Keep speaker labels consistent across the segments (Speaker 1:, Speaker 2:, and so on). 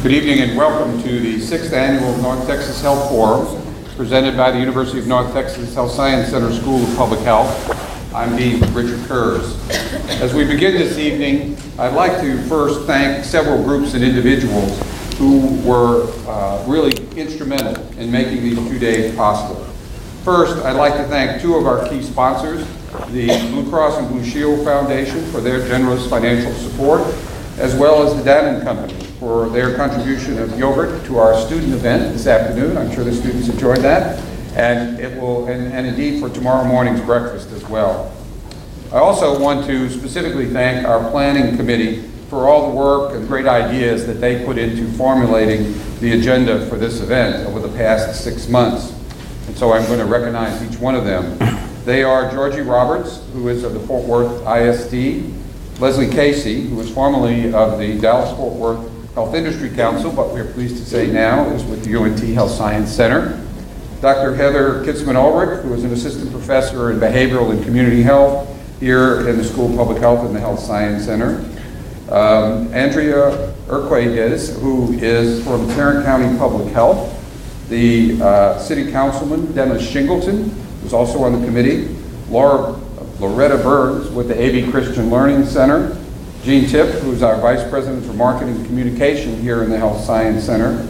Speaker 1: Good evening and welcome to the 6th Annual North Texas Health Forum presented by the University of North Texas Health Science Center School of Public Health. I'm Dean Richard Kurz. As we begin this evening, I'd like to first thank several groups and individuals who were really instrumental in making these 2 days possible. First, I'd like to thank two of our key sponsors, the Blue Cross and Blue Shield Foundation for their generous financial support, as well as the Dannon Company for their contribution of yogurt to our student event this afternoon. I'm sure the students enjoyed that, and indeed for tomorrow morning's breakfast as well. I also want to specifically thank our planning committee for all the work and great ideas that they put into formulating the agenda for this event over the past 6 months. And so I'm going to recognize each one of them. They are Georgie Roberts, who is of the Fort Worth ISD, Leslie Casey, who was formerly of the Dallas-Fort Worth Health Industry Council, but we're pleased to say now is with the UNT Health Science Center, Dr. Heather Kitzman-Ulrich, who is an assistant professor in behavioral and community health here in the School of Public Health and the Health Science Center, Andrea Urquidez, who is from Tarrant County Public Health, the City Councilman Dennis Shingleton, who's also on the committee, Loretta Burns with the A.B. Christian Learning Center, Jean Tipp, who's our Vice President for Marketing and Communication here in the Health Science Center,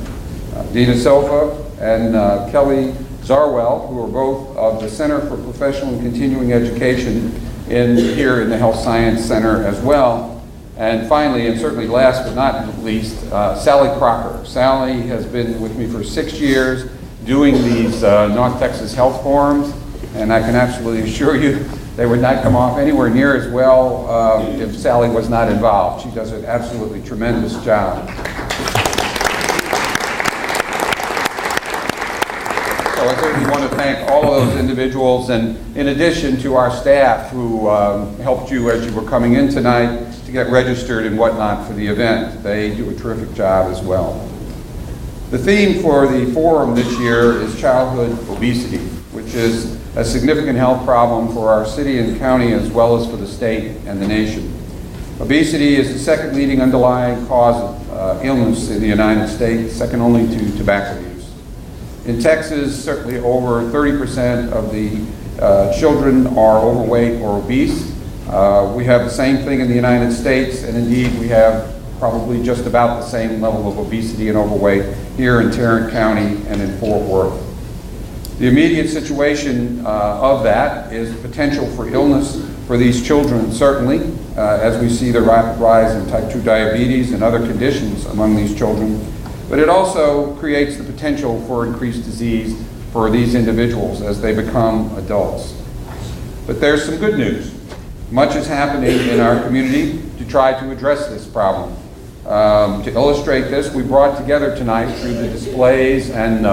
Speaker 1: Dina Silva and Kelly Zarwell, who are both of the Center for Professional and Continuing Education here in the Health Science Center as well. And finally, and certainly last but not least, Sally Crocker. Sally has been with me for 6 years doing these North Texas Health Forums, and I can absolutely assure you they would not come off anywhere near as well if Sally was not involved. She does an absolutely tremendous job. So I certainly want to thank all of those individuals, and in addition to our staff who helped you as you were coming in tonight to get registered and whatnot for the event. They do a terrific job as well. The theme for the forum this year is childhood obesity, which is a significant health problem for our city and county as well as for the state and the nation. Obesity is the second leading underlying cause of illness in the United States, second only to tobacco use. In Texas, certainly over 30% of the children are overweight or obese. We have the same thing in the United States, and indeed we have probably just about the same level of obesity and overweight here in Tarrant County and in Fort Worth. The immediate situation of that is potential for illness for these children, certainly, as we see the rapid rise in type 2 diabetes and other conditions among these children. But it also creates the potential for increased disease for these individuals as they become adults. But there's some good news. Much is happening in our community to try to address this problem. To illustrate this, we brought together tonight through the displays and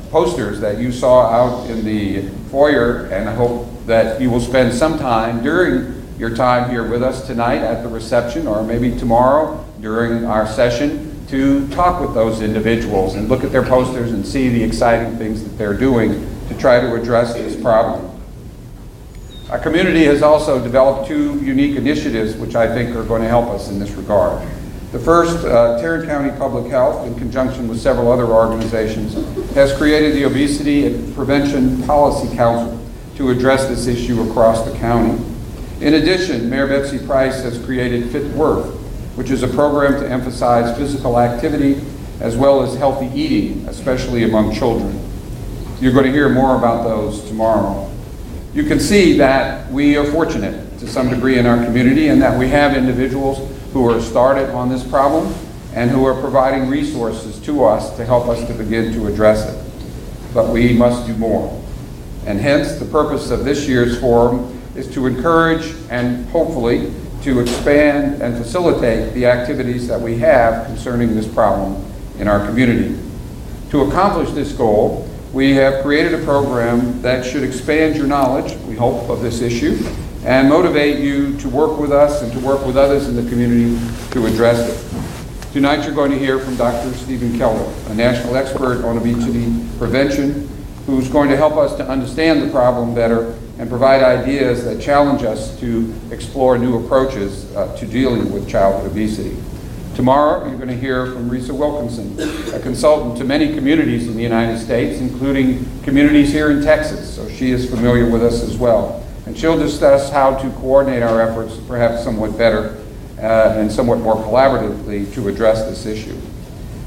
Speaker 1: posters that you saw out in the foyer, and I hope that you will spend some time during your time here with us tonight at the reception, or maybe tomorrow during our session, to talk with those individuals and look at their posters and see the exciting things that they're doing to try to address this problem. Our community has also developed two unique initiatives which I think are going to help us in this regard. The first, Tarrant County Public Health, in conjunction with several other organizations, has created the Obesity and Prevention Policy Council to address this issue across the county. In addition, Mayor Betsy Price has created Fit Worth, which is a program to emphasize physical activity as well as healthy eating, especially among children. You're going to hear more about those tomorrow. You can see that we are fortunate to some degree in our community, and that we have individuals who are started on this problem and who are providing resources to us to help us to begin to address it. But we must do more. And hence, the purpose of this year's forum is to encourage and hopefully to expand and facilitate the activities that we have concerning this problem in our community. To accomplish this goal, we have created a program that should expand your knowledge, we hope, of this issue, and motivate you to work with us and to work with others in the community to address it. Tonight you're going to hear from Dr. Stephen Keller, a national expert on obesity prevention, who's going to help us to understand the problem better and provide ideas that challenge us to explore new approaches to dealing with childhood obesity. Tomorrow, you're going to hear from Risa Wilkinson, a consultant to many communities in the United States, including communities here in Texas, so she is familiar with us as well. And she'll discuss how to coordinate our efforts perhaps somewhat better and somewhat more collaboratively to address this issue.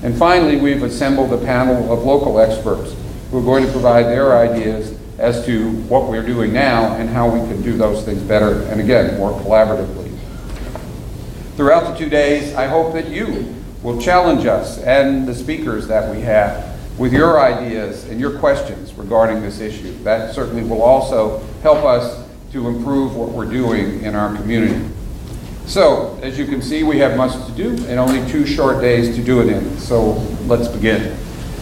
Speaker 1: And finally, we've assembled a panel of local experts who are going to provide their ideas as to what we're doing now and how we can do those things better and, again, more collaboratively. Throughout the 2 days, I hope that you will challenge us and the speakers that we have with your ideas and your questions regarding this issue. That certainly will also help us to improve what we're doing in our community. So, as you can see, we have much to do and only 2 short days to do it in. So, let's begin.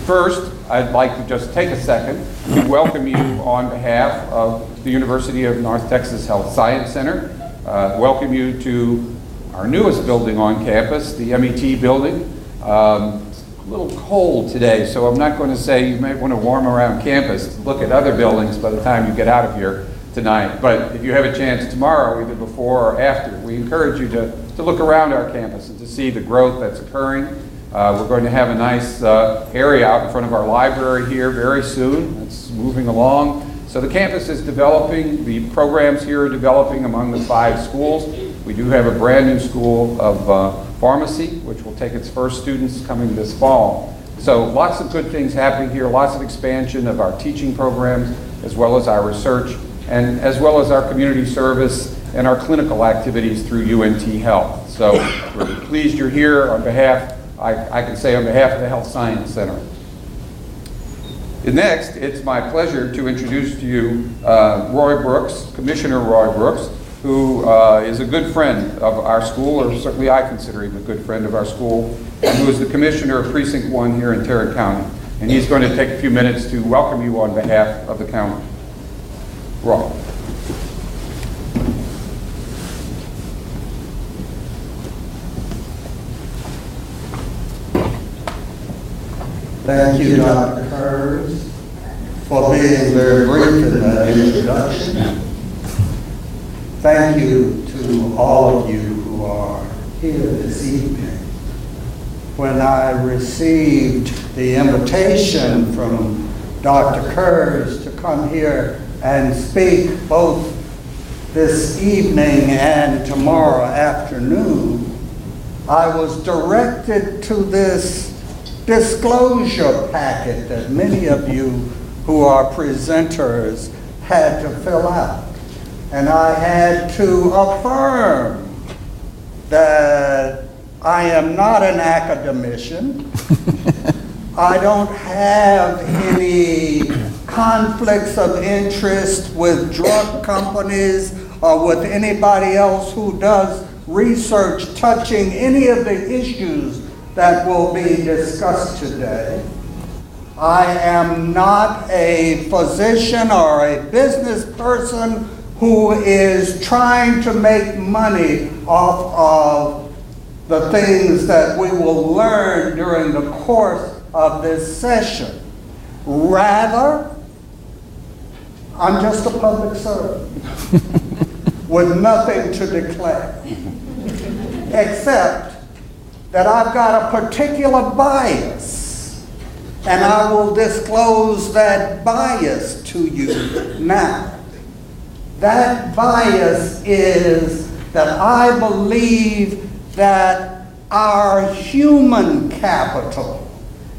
Speaker 1: First, I'd like to just take a second to welcome you on behalf of the University of North Texas Health Science Center. Welcome you to our newest building on campus, the MET building. It's a little cold today, so I'm not going to say you might want to warm around campus to look at other buildings by the time you get out of here tonight. But if you have a chance tomorrow, either before or after, we encourage you to look around our campus and to see the growth that's occurring. We're going to have a nice area out in front of our library here very soon. It's moving along. So the campus is developing. The programs here are developing among the 5 schools. We do have a brand new school of pharmacy, which will take its first students coming this fall. So lots of good things happening here, lots of expansion of our teaching programs, as well as our research, and as well as our community service and our clinical activities through UNT Health. So we're pleased you're here on behalf, I can say on behalf of the Health Science Center. And next, it's my pleasure to introduce to you Roy Brooks, Commissioner Roy Brooks, who is a good friend of our school, or certainly I consider him a good friend of our school, and who is the Commissioner of Precinct 1 here in Tarrant County. And he's going to take a few minutes to welcome you on behalf of the county. Roy.
Speaker 2: Thank you, Dr. Kurz, for being very brief in that introduction. Thank you to all of you who are here this evening. When I received the invitation from Dr. Kurz to come here and speak both this evening and tomorrow afternoon, I was directed to this disclosure packet that many of you who are presenters had to fill out. And I had to affirm that I am not an academician. I don't have any conflicts of interest with drug companies or with anybody else who does research touching any of the issues that will be discussed today. I am not a physician or a business person who is trying to make money off of the things that we will learn during the course of this session. Rather, I'm just a public servant with nothing to declare, except that I've got a particular bias, and I will disclose that bias to you now. That bias is that I believe that our human capital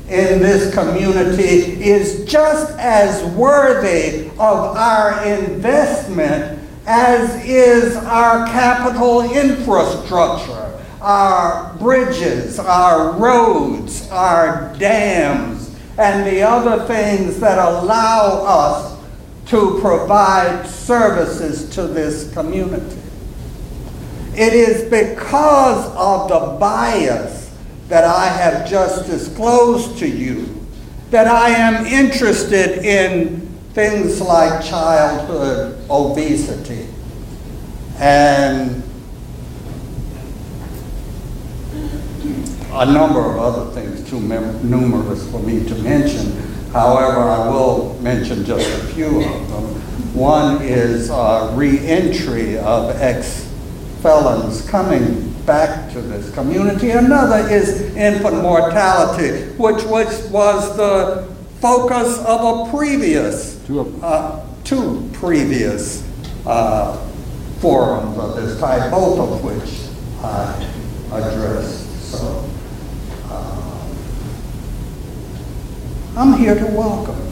Speaker 2: in this community is just as worthy of our investment as is our capital infrastructure, our bridges, our roads, our dams, and the other things that allow us to provide services to this community. It is because of the bias that I have just disclosed to you that I am interested in things like childhood obesity and a number of other things too numerous for me to mention. However, I will mention just a few of them. One is re-entry of ex-felons coming back to this community. Another is infant mortality, which was the focus of a previous, two previous forums of this type, both of which I addressed. So I'm here to welcome you.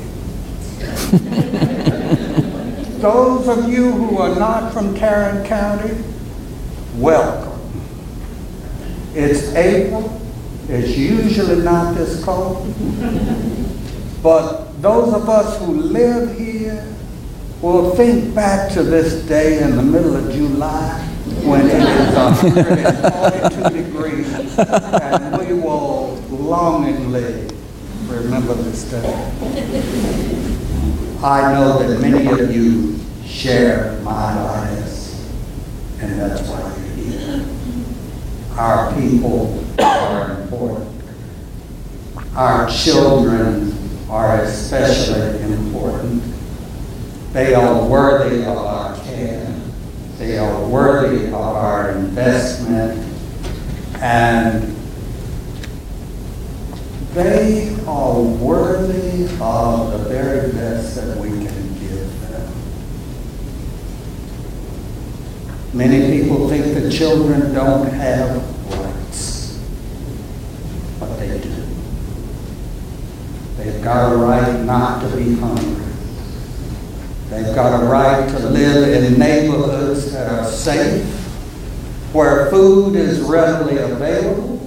Speaker 2: Those of you who are not from Tarrant County, welcome. It's April. It's usually not this cold. But those of us who live here will think back to this day in the middle of July when it is 142 degrees, and we will longingly remember this day. I know that many of you share my bias, and that's why you're here. Our people are important. Our children are especially important. They are worthy of our care. They are worthy of our investment. And they are worthy of the very best that we can give them. Many people think that children don't have rights, but they do. They've got a right not to be hungry. They've got a right to live in neighborhoods that are safe, where food is readily available,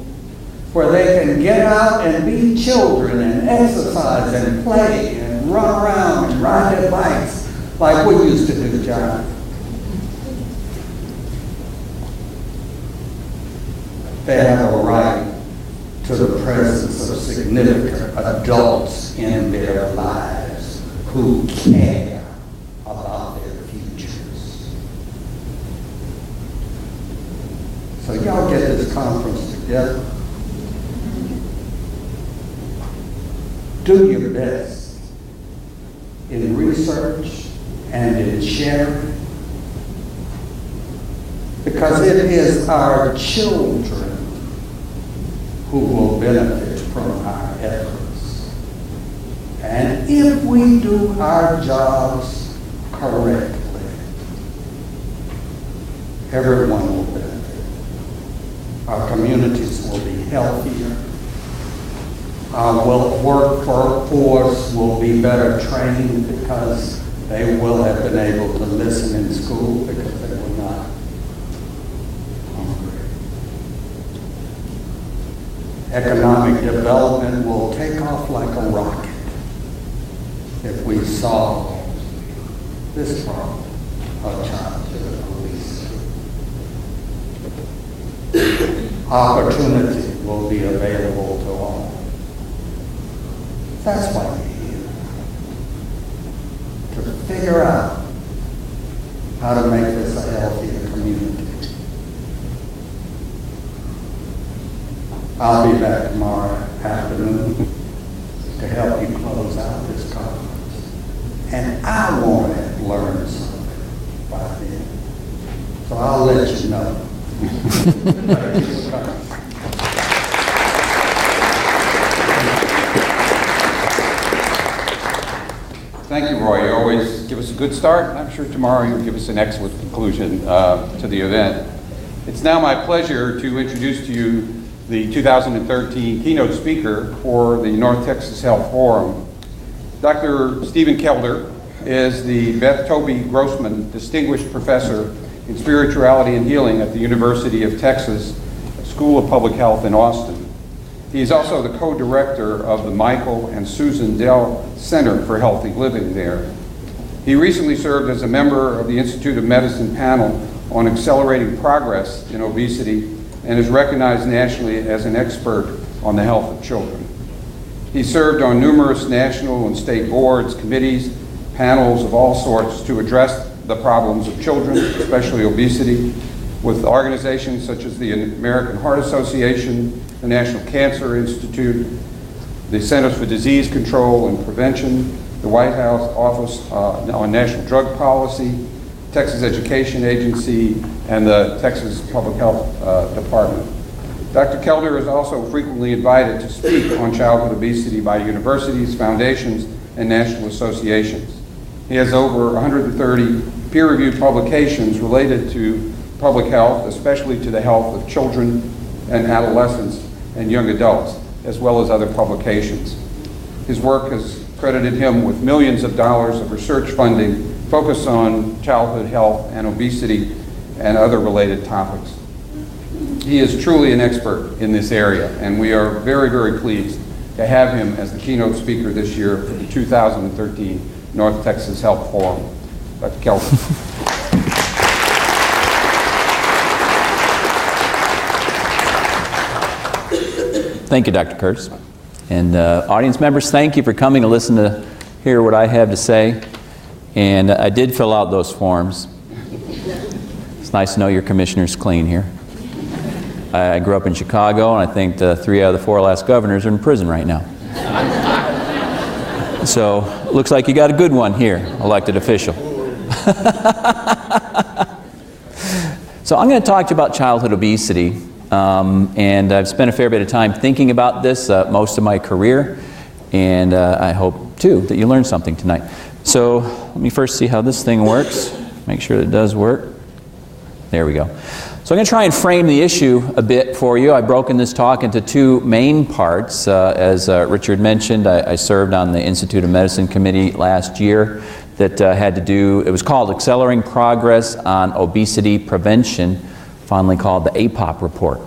Speaker 2: where they can get out and be children and exercise and play and run around and ride their bikes like we used to do, John. They have a right to the presence of significant adults in their lives who care about their futures. So y'all get this conference together. Do your best in research and in sharing, because it is our children who will benefit from our efforts. And if we do our jobs correctly, everyone will benefit. Our communities will be healthier. Our workforce will be better trained because they will have been able to listen in school because they were not hungry. Economic development will take off like a rocket if we solve this problem of childhood obesity. Opportunity will be available to all. That's why we're here. To figure out how to make this a healthier community. I'll be back tomorrow afternoon to help you close out this conference. And I want to learn something by then. So I'll let you know. Thank you for coming.
Speaker 1: Thank you, Roy. You always give us a good start. I'm sure tomorrow you'll give us an excellent conclusion to the event. It's now my pleasure to introduce to you the 2013 keynote speaker for the North Texas Health Forum. Dr. Stephen Kelder is the Beth Toby Grossman Distinguished Professor in Spirituality and Healing at the University of Texas School of Public Health in Austin. He is also the co-director of the Michael and Susan Dell Center for Healthy Living there. He recently served as a member of the Institute of Medicine panel on accelerating progress in obesity and is recognized nationally as an expert on the health of children. He served on numerous national and state boards, committees, panels of all sorts to address the problems of children, especially obesity, with organizations such as the American Heart Association, the National Cancer Institute, the Centers for Disease Control and Prevention, the White House Office on National Drug Policy, Texas Education Agency, and the Texas Public Health Department. Dr. Kelder is also frequently invited to speak on childhood obesity by universities, foundations, and national associations. He has over 130 peer-reviewed publications related to public health, especially to the health of children and adolescents and young adults, as well as other publications. His work has credited him with millions of dollars of research funding focused on childhood health and obesity and other related topics. He is truly an expert in this area, and we are very, very pleased to have him as the keynote speaker this year for the 2013 North Texas Health Forum. Dr. Kelder.
Speaker 3: Thank you, Dr. Kurtz. And audience members, thank you for coming to listen to hear what I have to say. And I did fill out those forms. It's nice to know your commissioner's clean here. I grew up in Chicago, and I think the 3 out of the 4 last governors are in prison right now. So, looks like you got a good one here, elected official. So I'm going to talk to you about childhood obesity, and I've spent a fair bit of time thinking about this most of my career, and I hope, too, that you learned something tonight. So let me first see how this thing works, make sure it does work. There we go. So I'm going to try and frame the issue a bit for you. I've broken this talk into 2 main parts. As Richard mentioned, I served on the Institute of Medicine Committee last year that had to do, it was called Accelerating Progress on Obesity Prevention, fondly called the APOP report.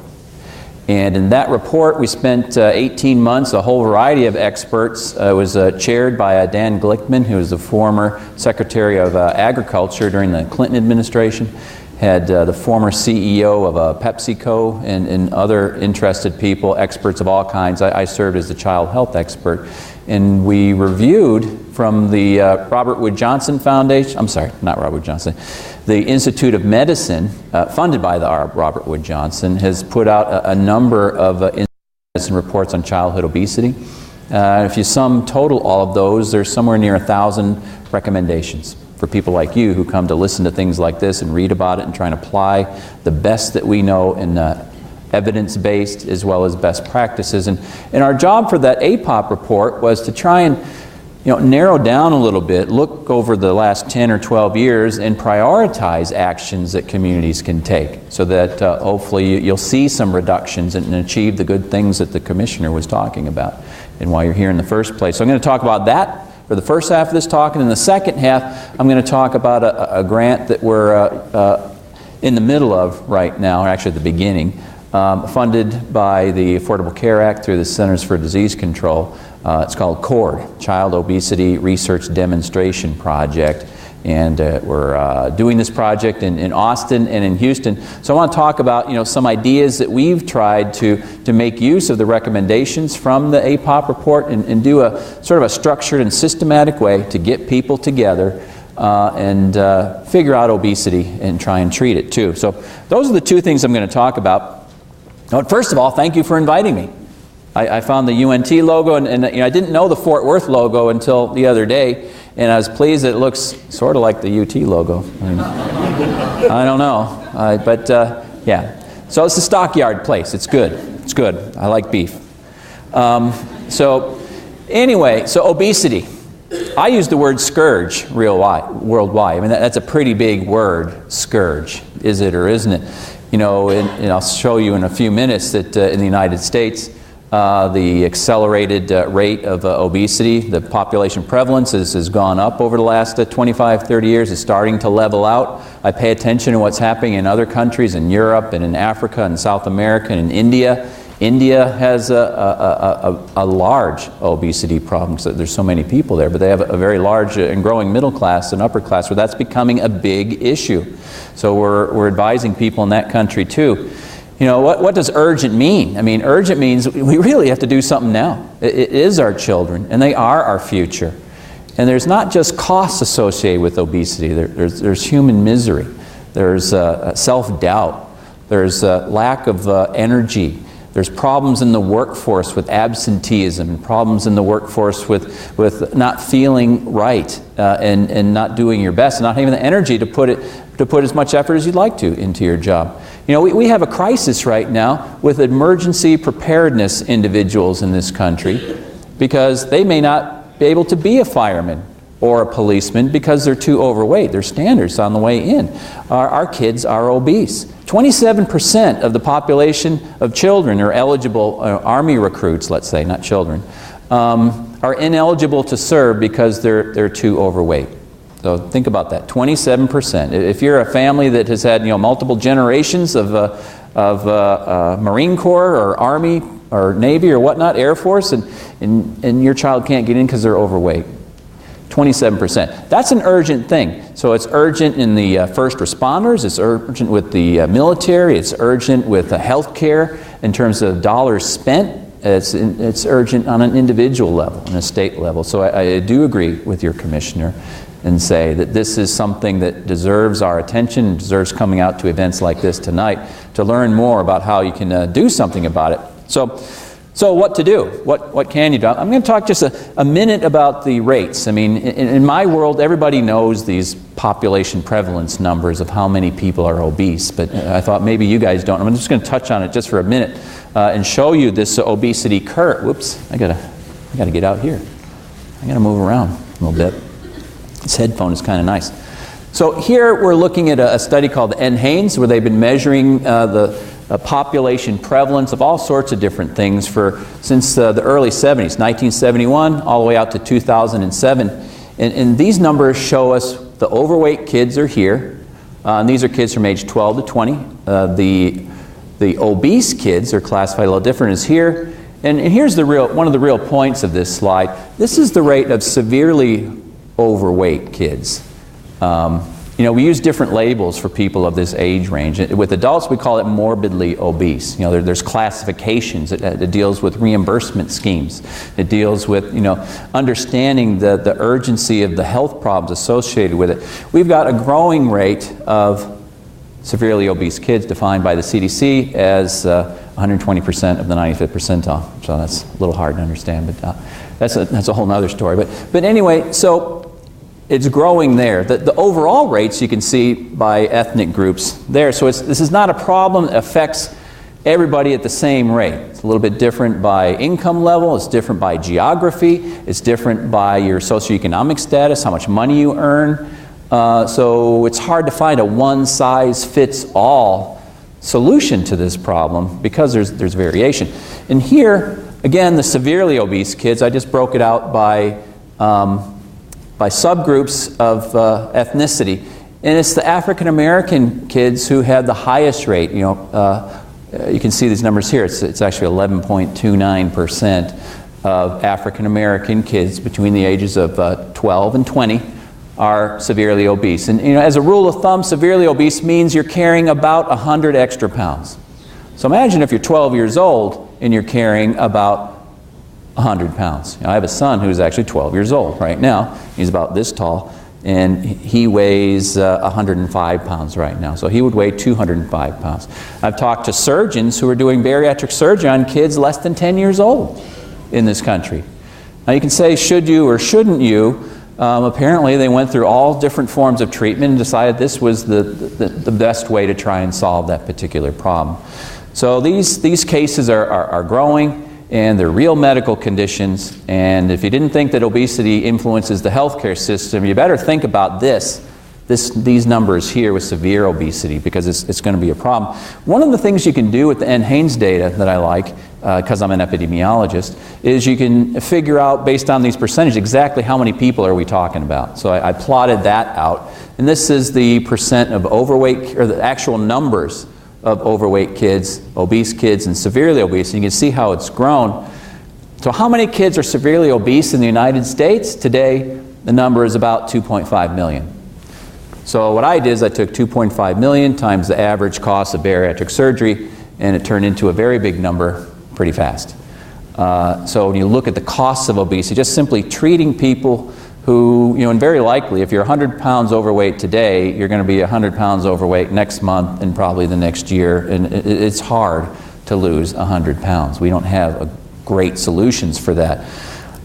Speaker 3: And in that report, we spent 18 months, a whole variety of experts. It was chaired by Dan Glickman, who was the former Secretary of Agriculture during the Clinton administration. Had the former CEO of PepsiCo and other interested people, experts of all kinds. I served as the child health expert. And we reviewed from the Robert Wood Johnson Foundation, I'm sorry, not Robert Wood Johnson, the Institute of Medicine, funded by the Robert Wood Johnson, has put out a number of medicine reports on childhood obesity. If you sum total all of those, there's somewhere near 1,000 recommendations for people like you who come to listen to things like this and read about it and try and apply the best that we know in evidence-based as well as best practices. And our job for that APOP report was to try and narrow down a little bit, look over the last 10 or 12 years and prioritize actions that communities can take so that hopefully you'll see some reductions and achieve the good things that the Commissioner was talking about and why you're here in the first place. So I'm going to talk about that for the first half of this talk, and in the second half I'm going to talk about a grant that we're in the middle of right now, or actually at the beginning, funded by the Affordable Care Act through the Centers for Disease Control. It's called CORD, Child Obesity Research Demonstration Project. And we're doing this project in Austin and in Houston. So I want to talk about some ideas that we've tried to make use of the recommendations from the APOP report and do a sort of a structured and systematic way to get people together and figure out obesity and try and treat it too. So those are the 2 things I'm going to talk about. First of all, thank you for inviting me. I found the UNT logo, and I didn't know the Fort Worth logo until the other day, and I was pleased that it looks sort of like the UT logo. I don't know, but yeah. So it's the Stockyard place. It's good. It's good. I like beef. So anyway, so obesity. I use the word scourge worldwide. I mean, that's a pretty big word, scourge. Is it or isn't it? And I'll show you in a few minutes that in the United States, the accelerated rate of obesity, the population prevalence has gone up over the last 25, 30 years. It's starting to level out. I pay attention to what's happening in other countries, in Europe and in Africa and South America and in India. India has a large obesity problem because there's so many people there, but they have a very large and growing middle class and upper class where that's becoming a big issue. So we're advising people in that country too. What does urgent mean? I mean, urgent means we really have to do something now. It is our children, and they are our future. And there's not just costs associated with obesity. There's human misery. There's self-doubt. There's lack of energy. There's problems in the workforce with absenteeism, and problems in the workforce with not feeling right and not doing your best, and not having the energy to put it to put as much effort as you'd like to into your job. You know, we have a crisis right now with emergency preparedness individuals in this country because they may not be able to be a fireman or a policeman because they're too overweight. Their standards on the way in. Our kids are obese. 27% of the population of children are eligible, Army recruits, let's say, not children, are ineligible to serve because they're too overweight. So think about that, 27%. If you're a family that has had, you know, multiple generations of Marine Corps or Army or Navy or whatnot, Air Force, and your child can't get in because they're overweight, 27%. That's an urgent thing. So it's urgent in the first responders, it's urgent with the military, it's urgent with health care in terms of dollars spent. It's urgent on an individual level, on a state level. So I do agree with your commissioner and say that this is something that deserves our attention, deserves coming out to events like this tonight to learn more about how you can do something about it. So what to do? What can you do? I'm going to talk just a minute about the rates. I mean, in my world, everybody knows these population prevalence numbers of how many people are obese, but I thought maybe you guys don't. I'm just going to touch on it just for a minute and show you this obesity curve. Whoops, I gotta get out here. I gotta move around a little bit. This headphone is kind of nice. So here we're looking at a study called NHANES, where they've been measuring the population prevalence of all sorts of different things since the early 70s, 1971 all the way out to 2007. And these numbers show us the overweight kids are here. And these are kids from age 12 to 20. The obese kids are classified a little different as here. And here's one of the real points of this slide. This is the rate of severely overweight kids. You know, we use different labels for people of this age range. With adults, we call it morbidly obese. You know, there's classifications. It deals with reimbursement schemes. It deals with, you know, understanding the urgency of the health problems associated with it. We've got a growing rate of severely obese kids defined by the CDC as 120% of the 95th percentile. So that's a little hard to understand, but that's a whole other story. But anyway, so it's growing there. The overall rates you can see by ethnic groups there. So this is not a problem that affects everybody at the same rate. It's a little bit different by income level, it's different by geography, it's different by your socioeconomic status, how much money you earn. So it's hard to find a one-size-fits-all solution to this problem because there's variation. And here, again, the severely obese kids, I just broke it out by subgroups of ethnicity. And it's the African American kids who had the highest rate. You know, you can see these numbers here. It's actually 11.29% of African American kids between the ages of 12 and 20 are severely obese. And you know, as a rule of thumb, severely obese means you're carrying about 100 extra pounds. So imagine if you're 12 years old and you're carrying about 100 pounds. You know, I have a son who's actually 12 years old right now. He's about this tall, and he weighs 105 pounds right now. So he would weigh 205 pounds. I've talked to surgeons who are doing bariatric surgery on kids less than 10 years old in this country. Now you can say, should you or shouldn't you? Apparently they went through all different forms of treatment and decided this was the best way to try and solve that particular problem. So these cases are growing, and they're real medical conditions. And if you didn't think that obesity influences the healthcare system, you better think about these numbers here with severe obesity, because it's going to be a problem. One of the things you can do with the NHANES data that I like, because I'm an epidemiologist, is you can figure out, based on these percentages, exactly how many people are we talking about. So I plotted that out. And this is the percent of overweight, or the actual numbers of overweight kids, obese kids, and severely obese. And you can see how it's grown. So how many kids are severely obese in the United States? Today, the number is about 2.5 million. So what I did is I took 2.5 million times the average cost of bariatric surgery, and it turned into a very big number pretty fast. So when you look at the costs of obesity, just simply treating people who, you know, and very likely if you're 100 pounds overweight today, you're going to be 100 pounds overweight next month and probably the next year. And it's hard to lose 100 pounds. We don't have great solutions for that.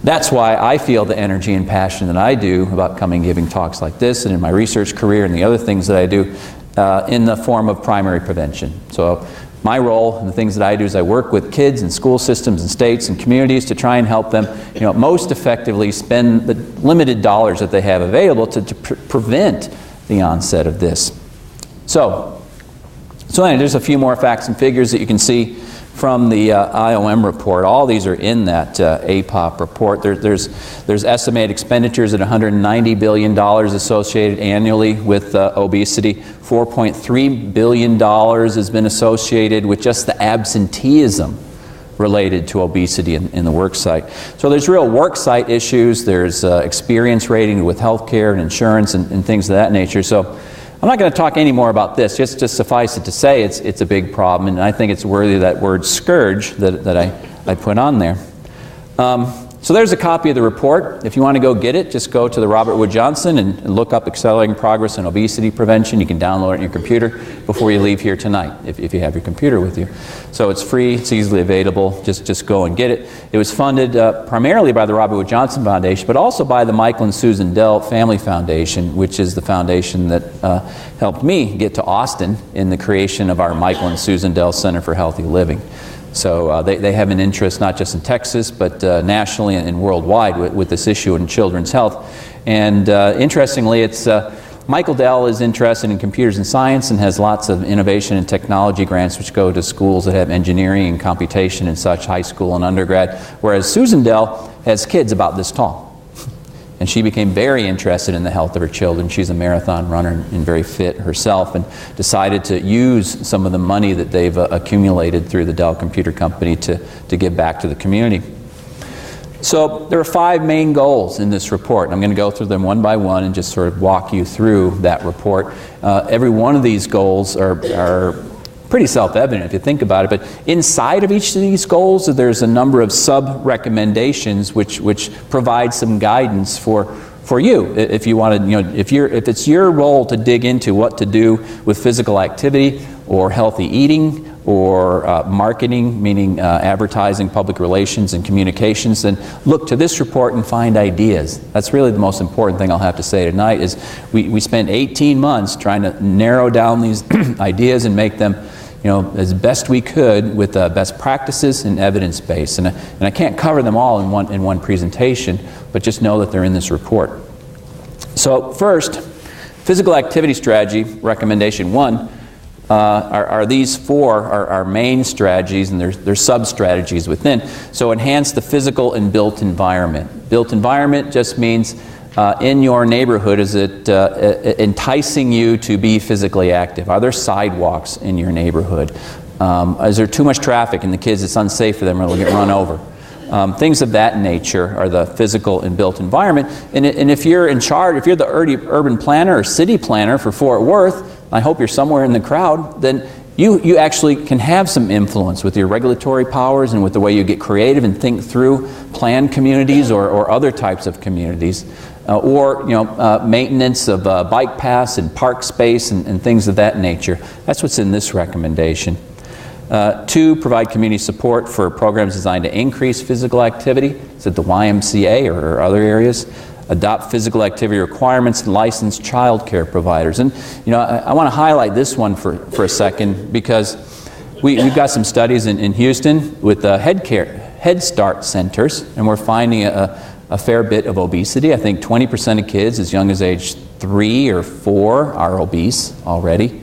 Speaker 3: That's why I feel the energy and passion that I do about coming giving talks like this, and in my research career and the other things that I do in the form of primary prevention. So my role and the things that I do is I work with kids and school systems and states and communities to try and help them, most effectively spend the limited dollars that they have available to prevent the onset of this. So anyway, there's a few more facts and figures that you can see from the IOM report. All these are in that APOP report. There's estimated expenditures at $190 billion associated annually with obesity. $4.3 billion has been associated with just the absenteeism related to obesity in the work site. So there's real work site issues. There's experience rating with healthcare and insurance and things of that nature. So I'm not going to talk any more about this. Just suffice it to say it's a big problem, and I think it's worthy of that word scourge that I put on there. So there's a copy of the report. If you want to go get it, just go to the Robert Wood Johnson and look up Accelerating Progress in Obesity Prevention. You can download it on your computer before you leave here tonight, if you have your computer with you. So it's free, it's easily available, just go and get it. It was funded primarily by the Robert Wood Johnson Foundation, but also by the Michael and Susan Dell Family Foundation, which is the foundation that helped me get to Austin in the creation of our Michael and Susan Dell Center for Healthy Living. So they have an interest not just in Texas, but nationally and worldwide with this issue in children's health. And interestingly, it's Michael Dell is interested in computers and science and has lots of innovation and technology grants which go to schools that have engineering and computation and such, high school and undergrad, whereas Susan Dell has kids about this tall. And she became very interested in the health of her children. She's a marathon runner and very fit herself, and decided to use some of the money that they've accumulated through the Dell Computer Company to give back to the community. So there are 5 main goals in this report. I'm going to go through them one by one and just sort of walk you through that report. Every one of these goals are pretty self-evident if you think about it, but inside of each of these goals there's a number of sub-recommendations which provide some guidance for you if you want to, if it's your role to dig into what to do with physical activity or healthy eating or marketing, meaning advertising, public relations, and communications, then look to this report and find ideas. That's really the most important thing I'll have to say tonight is we spent 18 months trying to narrow down these ideas and make them as best we could with best practices and evidence base. And I can't cover them all in one presentation, but just know that they're in this report. So first, physical activity strategy recommendation 1 are these 4 our main strategies, and there's sub-strategies within. So enhance the physical and built environment. Built environment just means in your neighborhood, is it enticing you to be physically active? Are there sidewalks in your neighborhood? Is there too much traffic and the kids, it's unsafe for them or they'll get run over? Things of that nature are the physical and built environment. And if you're in charge, if you're the urban planner or city planner for Fort Worth, I hope you're somewhere in the crowd, then you actually can have some influence with your regulatory powers and with the way you get creative and think through planned communities or other types of communities. Or maintenance of bike paths and park space and things of that nature. That's what's in this recommendation. 2, provide community support for programs designed to increase physical activity. It's at the YMCA or other areas. Adopt physical activity requirements and license child care providers. And I want to highlight this one for a second because we've got some studies in Houston with Head Start centers, and we're finding a fair bit of obesity. I think 20% of kids as young as age 3 or 4 are obese already.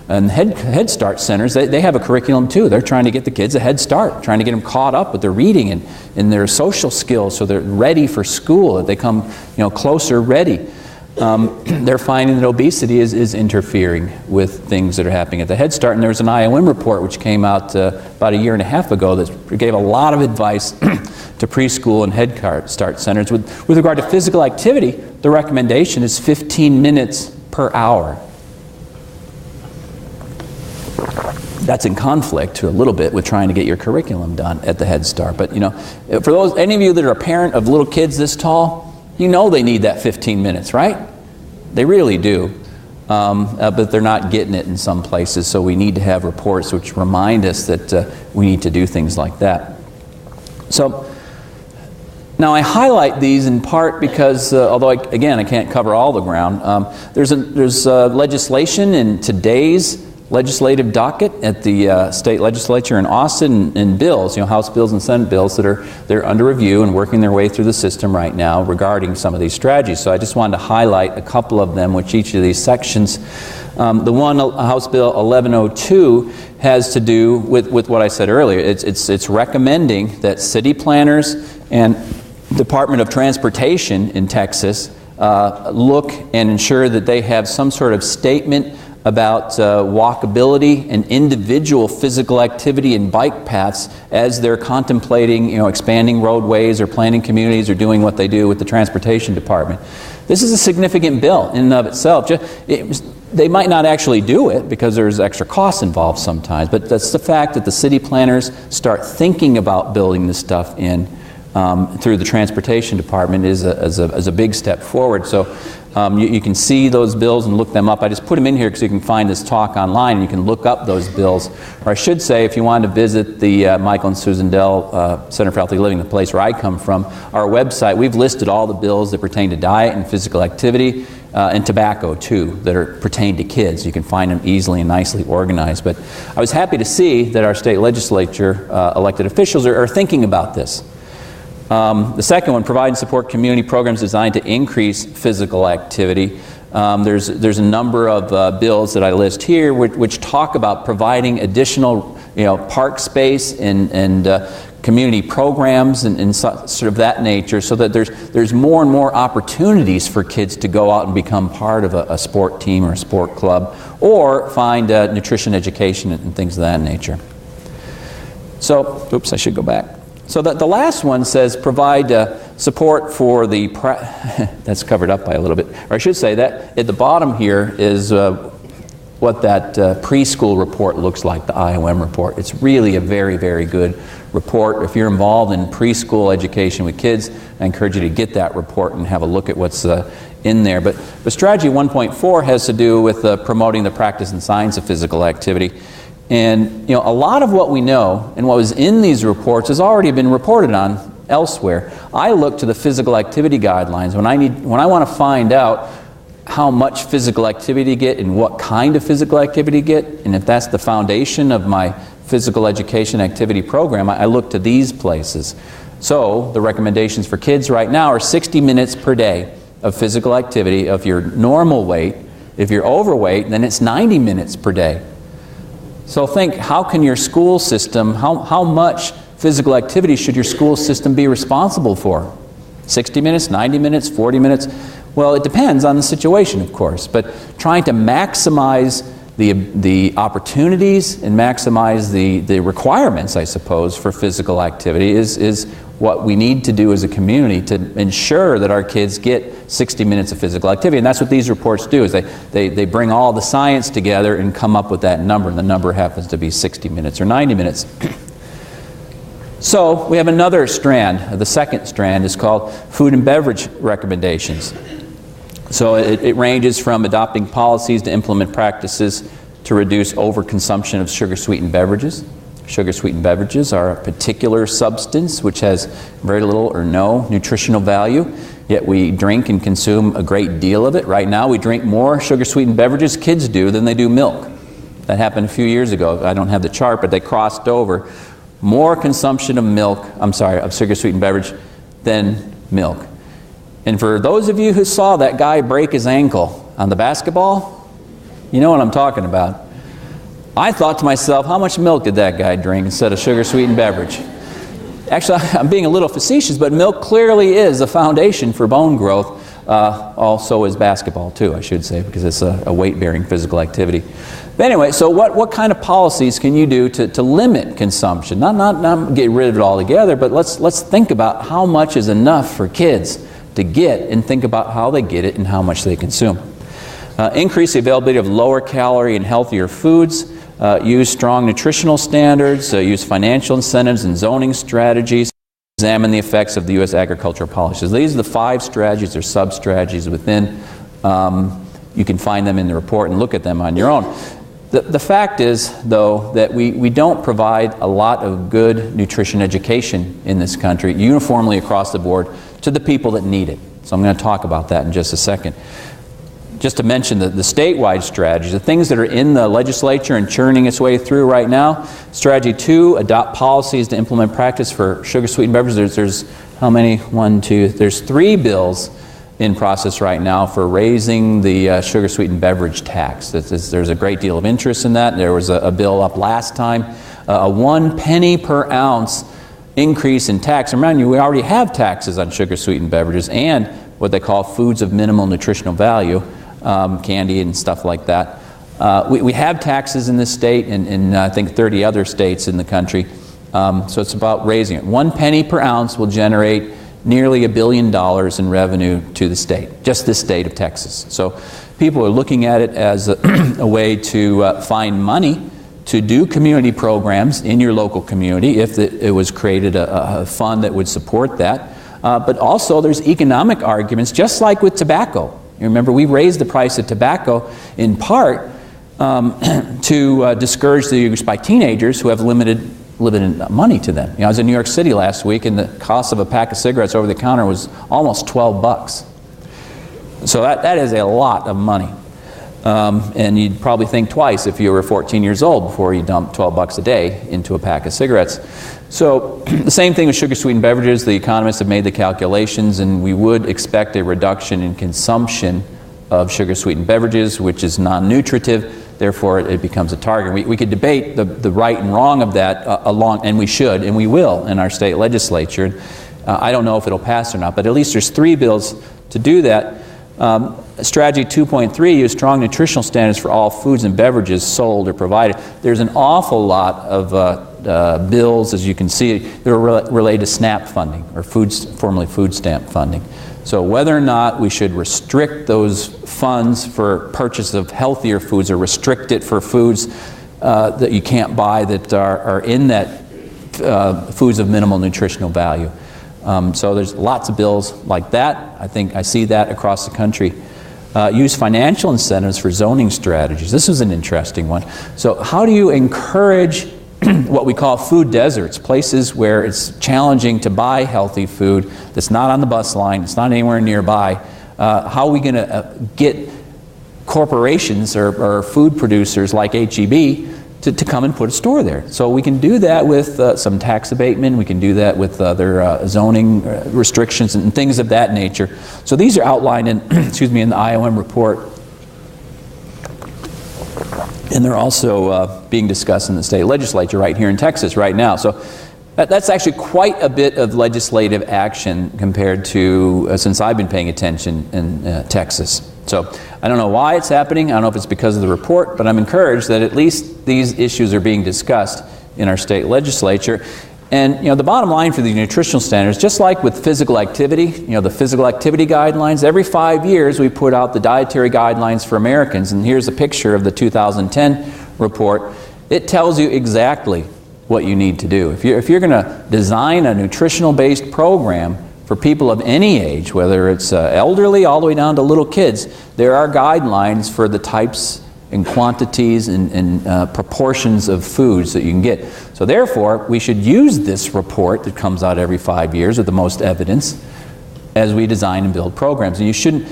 Speaker 3: And Head Start centers, they have a curriculum too. They're trying to get the kids a head start, trying to get them caught up with their reading and their social skills so they're ready for school, that they come closer ready. They're finding that obesity is interfering with things that are happening at the Head Start. And there was an IOM report which came out about 1.5 years ago that gave a lot of advice to preschool and Head Start centers. With regard to physical activity, the recommendation is 15 minutes per hour. That's in conflict to a little bit with trying to get your curriculum done at the Head Start. But for any of you that are a parent of little kids this tall, they need that 15 minutes, right? They really do. But they're not getting it in some places, so we need to have reports which remind us that we need to do things like that. So Now, I highlight these in part because, although, again, I can't cover all the ground, there's legislation in today's legislative docket at the state legislature in Austin, and bills, House bills and Senate bills they're under review and working their way through the system right now regarding some of these strategies. So I just wanted to highlight a couple of them, which each of these sections. The one, House Bill 1102, has to do with what I said earlier. It's recommending that city planners and Department of Transportation in Texas look and ensure that they have some sort of statement about walkability and individual physical activity and bike paths as they're contemplating, expanding roadways or planning communities or doing what they do with the Transportation Department. This is a significant bill in and of itself. They might not actually do it because there's extra costs involved sometimes, but that's the fact that the city planners start thinking about building this stuff in through the Transportation Department is a big step forward. So you can see those bills and look them up. I just put them in here because you can find this talk online and you can look up those bills. Or I should say, if you wanted to visit the Michael and Susan Dell Center for Healthy Living, the place where I come from, our website, we've listed all the bills that pertain to diet and physical activity and tobacco too, that pertain to kids. You can find them easily and nicely organized. But I was happy to see that our state legislature elected officials are thinking about this. The second one, provide and support community programs designed to increase physical activity. There's a number of bills that I list here which talk about providing additional park space and community programs and sort of that nature, so that there's more and more opportunities for kids to go out and become part of a sport team or a sport club, or find nutrition education and things of that nature. So, oops, I should go back. So the last one says provide support for the, that's covered up by a little bit, or I should say that at the bottom here is what that preschool report looks like, the IOM report. It's really a very, very good report. If you're involved in preschool education with kids, I encourage you to get that report and have a look at what's in there. But strategy 1.4 has to do with promoting the practice and science of physical activity. And a lot of what we know and what was in these reports has already been reported on elsewhere. I look to the physical activity guidelines when I want to find out how much physical activity to get and what kind of physical activity to get, and if that's the foundation of my physical education activity program, I look to these places. So the recommendations for kids right now are 60 minutes per day of physical activity of your normal weight. If you're overweight, then it's 90 minutes per day. So think, how can your school system, how much physical activity should your school system be responsible for? 60 minutes, 90 minutes, 40 minutes? Well, it depends on the situation, of course, but trying to maximize the opportunities and maximize the requirements, I suppose, for physical activity is what we need to do as a community to ensure that our kids get 60 minutes of physical activity. And that's what these reports do, is they bring all the science together and come up with that number, and the number happens to be 60 minutes or 90 minutes. So we have another strand. The second strand is called food and beverage recommendations. So it ranges from adopting policies to implement practices to reduce overconsumption of sugar-sweetened beverages. Sugar-sweetened beverages are a particular substance which has very little or no nutritional value, yet we drink and consume a great deal of it. Right now we drink more sugar-sweetened beverages, kids do, than they do milk. That happened a few years ago. I don't have the chart, but they crossed over. More consumption of sugar-sweetened beverage than milk. And for those of you who saw that guy break his ankle on the basketball, you know what I'm talking about. I thought to myself, how much milk did that guy drink instead of sugar-sweetened beverage? Actually, I'm being a little facetious, but milk clearly is a foundation for bone growth. Also is basketball too, I should say, because it's a weight-bearing physical activity. But anyway, so what kind of policies can you do to limit consumption? Not get rid of it altogether, but let's think about how much is enough for kids to get, and think about how they get it and how much they consume. Increase the availability of lower calorie and healthier foods. Use strong nutritional standards. Use financial incentives and zoning strategies. Examine the effects of the U.S. agricultural policies. These are the 5 strategies or sub-strategies within. You can find them in the report and look at them on your own. The fact is, though, that we don't provide a lot of good nutrition education in this country uniformly across the board to the people that need it. So I'm going to talk about that in just a second. Just to mention the statewide strategies, the things that are in the legislature and churning its way through right now. Strategy 2, adopt policies to implement practice for sugar-sweetened beverages. There's how many? 1, 2, there's 3 bills in process right now for raising the sugar-sweetened beverage tax. There's a great deal of interest in that. There was a bill up last time, a 1 penny per ounce increase in tax. And remind you, we already have taxes on sugar-sweetened beverages and what they call foods of minimal nutritional value, candy and stuff like that. We have taxes in this state and in I think 30 other states in the country. So it's about raising it. 1 penny per ounce will generate nearly $1 billion in revenue to the state, just this state of Texas. So people are looking at it as a way to find money to do community programs in your local community if it was created a fund that would support that. But also there's economic arguments, just like with tobacco. You remember we raised the price of tobacco in part to discourage the use by teenagers who have limited money to them. You know, I was in New York City last week and the cost of a pack of cigarettes over the counter was almost 12 bucks. So that is a lot of money. And you'd probably think twice if you were 14 years old before you dump 12 bucks a day into a pack of cigarettes. So the same thing with sugar-sweetened beverages. The economists have made the calculations and we would expect a reduction in consumption of sugar-sweetened beverages, which is non-nutritive. Therefore, it becomes a target. We could debate the right and wrong of that and we should, and we will in our state legislature. I don't know if it'll pass or not, but at least there's 3 bills to do that. Strategy 2.3, use strong nutritional standards for all foods and beverages sold or provided. There's an awful lot of bills, as you can see, that are related to SNAP funding, or formerly food stamp funding. So whether or not we should restrict those funds for purchase of healthier foods or restrict it for foods that you can't buy that are in that foods of minimal nutritional value. So there's lots of bills like that. I think I see that across the country. Use financial incentives for zoning strategies. This is an interesting one. So how do you encourage what we call food deserts, places where it's challenging to buy healthy food that's not on the bus line, it's not anywhere nearby? How are we going to get corporations or food producers like H-E-B to come and put a store there? So we can do that with some tax abatement, we can do that with other zoning restrictions and things of that nature. So these are outlined in, excuse me, in the IOM report. And they're also being discussed in the state legislature right here in Texas right now. So that's actually quite a bit of legislative action compared to since I've been paying attention in Texas. So I don't know why it's happening. I don't know if it's because of the report, but I'm encouraged that at least these issues are being discussed in our state legislature. And you know, the bottom line for the nutritional standards, just like with physical activity, you know, the physical activity guidelines, every 5 years we put out the Dietary Guidelines for Americans. And here's a picture of the 2010 report. It tells you exactly what you need to do. If you're going to design a nutritional-based program for people of any age, whether it's elderly all the way down to little kids, there are guidelines for the types and quantities and proportions of foods that you can get. So therefore, we should use this report that comes out every 5 years with the most evidence as we design and build programs. And you shouldn't,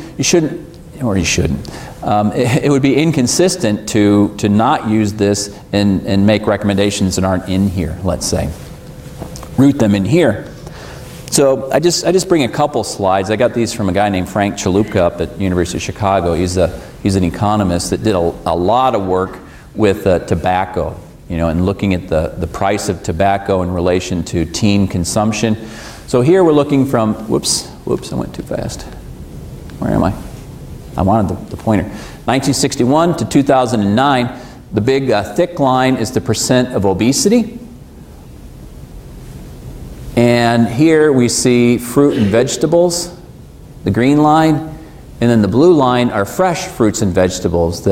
Speaker 3: it would be inconsistent to not use this and make recommendations that aren't in here, let's say. Root them in here. So I just bring a couple slides. I got these from a guy named Frank Chalupka up at University of Chicago. He's an economist that did a lot of work with tobacco, you know, and looking at the price of tobacco in relation to teen consumption. So here we're looking from, whoops, I went too fast. Where am I? I wanted the pointer. 1961 to 2009, the big thick line is the percent of obesity. And here we see fruit and vegetables, the green line, and then the blue line are fresh fruits and vegetables.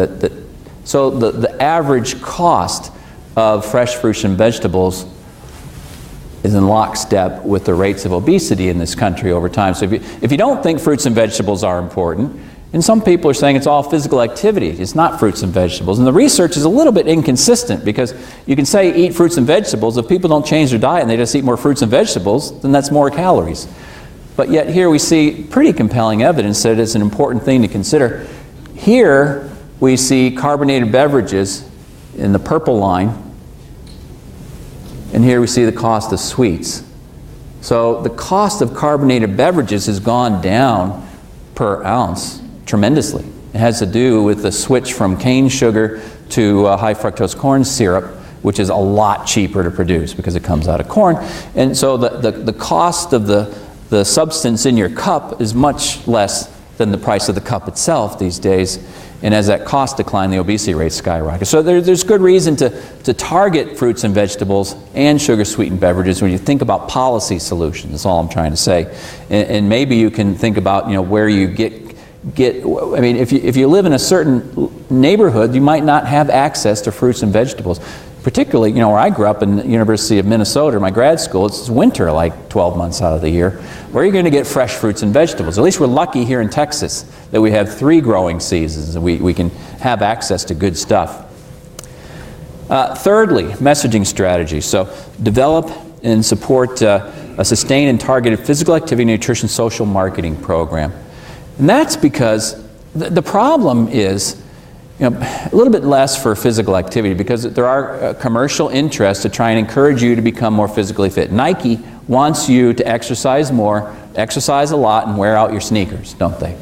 Speaker 3: So the average cost of fresh fruits and vegetables is in lockstep with the rates of obesity in this country over time. So if you don't think fruits and vegetables are important, And some people are saying it's all physical activity. It's not fruits and vegetables. And the research is a little bit inconsistent, because you can say eat fruits and vegetables. If people don't change their diet and they just eat more fruits and vegetables, then that's more calories. But yet here we see pretty compelling evidence that it's an important thing to consider. Here we see carbonated beverages in the purple line, and here we see the cost of sweets. So the cost of carbonated beverages has gone down per ounce tremendously. It has to do with the switch from cane sugar to high fructose corn syrup, which is a lot cheaper to produce because it comes out of corn. And so the cost of the substance in your cup is much less than the price of the cup itself these days. And as that cost declines, the obesity rate skyrockets. So there's good reason to target fruits and vegetables and sugar-sweetened beverages when you think about policy solutions. That's all I'm trying to say. And maybe you can think about, where you get. I mean, if you live in a certain neighborhood, you might not have access to fruits and vegetables. Particularly, where I grew up in the University of Minnesota, my grad school, it's winter like 12 months out of the year. Where are you going to get fresh fruits and vegetables? At least we're lucky here in Texas that we have 3 growing seasons and we can have access to good stuff. Thirdly, messaging strategy. So develop and support a sustained and targeted physical activity, nutrition, social marketing program. And that's because the problem is a little bit less for physical activity, because there are commercial interests to try and encourage you to become more physically fit. Nike wants you to exercise more, exercise a lot, and wear out your sneakers, don't they?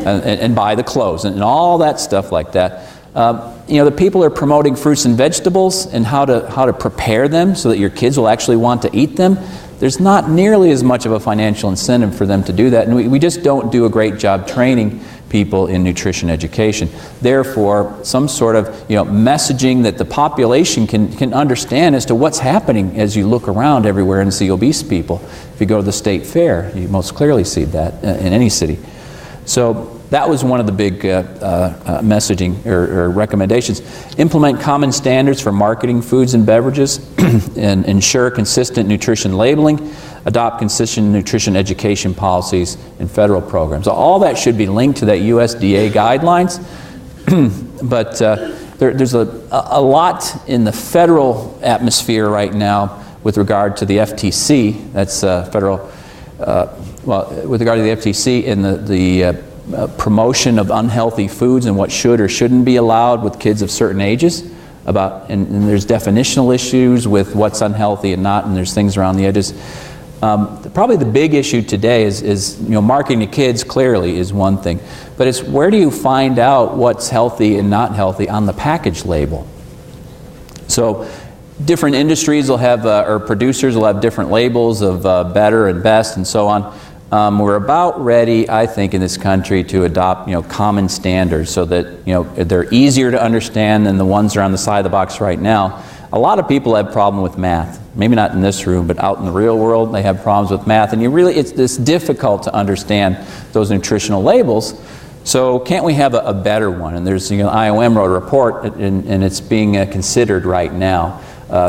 Speaker 3: And buy the clothes and all that stuff like that. The people are promoting fruits and vegetables and how to prepare them so that your kids will actually want to eat them. There's not nearly as much of a financial incentive for them to do that, and we just don't do a great job training people in nutrition education. Therefore, some sort of messaging that the population can understand as to what's happening as you look around everywhere and see obese people. If you go to the state fair, you most clearly see that in any city. So that was one of the big messaging or recommendations. Implement common standards for marketing foods and beverages, and ensure consistent nutrition labeling. Adopt consistent nutrition education policies and federal programs. All that should be linked to that USDA guidelines. But there's a lot in the federal atmosphere right now with regard to the FTC. That's federal. With regard to the FTC and the promotion of unhealthy foods and what should or shouldn't be allowed with kids of certain ages. And there's definitional issues with what's unhealthy and not, and there's things around the edges. Probably the big issue today is marketing to kids clearly is one thing, but it's where do you find out what's healthy and not healthy on the package label? So different industries will have, or producers will have different labels of better and best and so on. We're about ready, I think, in this country to adopt common standards so that they're easier to understand than the ones that are on the side of the box right now. A lot of people have problem with math. Maybe not in this room, but out in the real world, they have problems with math. And it's difficult to understand those nutritional labels. So can't we have a better one? And there's IOM wrote a report, and it's being considered right now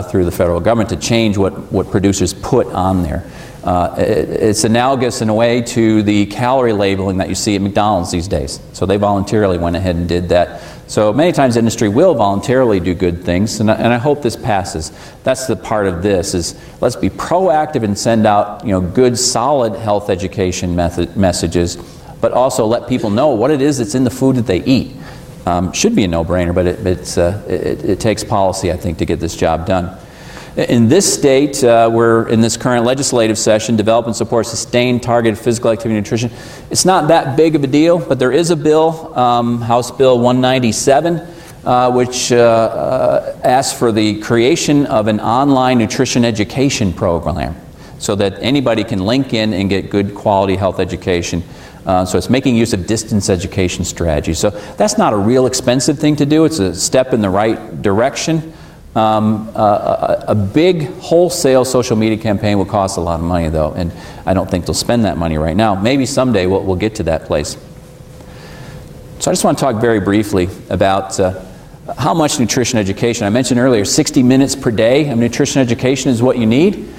Speaker 3: through the federal government to change what producers put on there. It's analogous in a way to the calorie labeling that you see at McDonald's these days. So they voluntarily went ahead and did that. So many times the industry will voluntarily do good things, and I hope this passes. That's the part of this, is let's be proactive and send out good, solid health education messages, but also let people know what it is that's in the food that they eat. Should be a no-brainer, but it takes policy, I think, to get this job done. In this state, we're in this current legislative session, develop and support sustained targeted physical activity and nutrition. It's not that big of a deal, but there is a bill, House Bill 197, which asks for the creation of an online nutrition education program so that anybody can link in and get good quality health education. So it's making use of distance education strategies. So that's not a real expensive thing to do. It's a step in the right direction. A big wholesale social media campaign will cost a lot of money, though, and I don't think they'll spend that money right now. Maybe someday we'll get to that place. So I just want to talk very briefly about how much nutrition education. I mentioned earlier 60 minutes per day of nutrition education is what you need.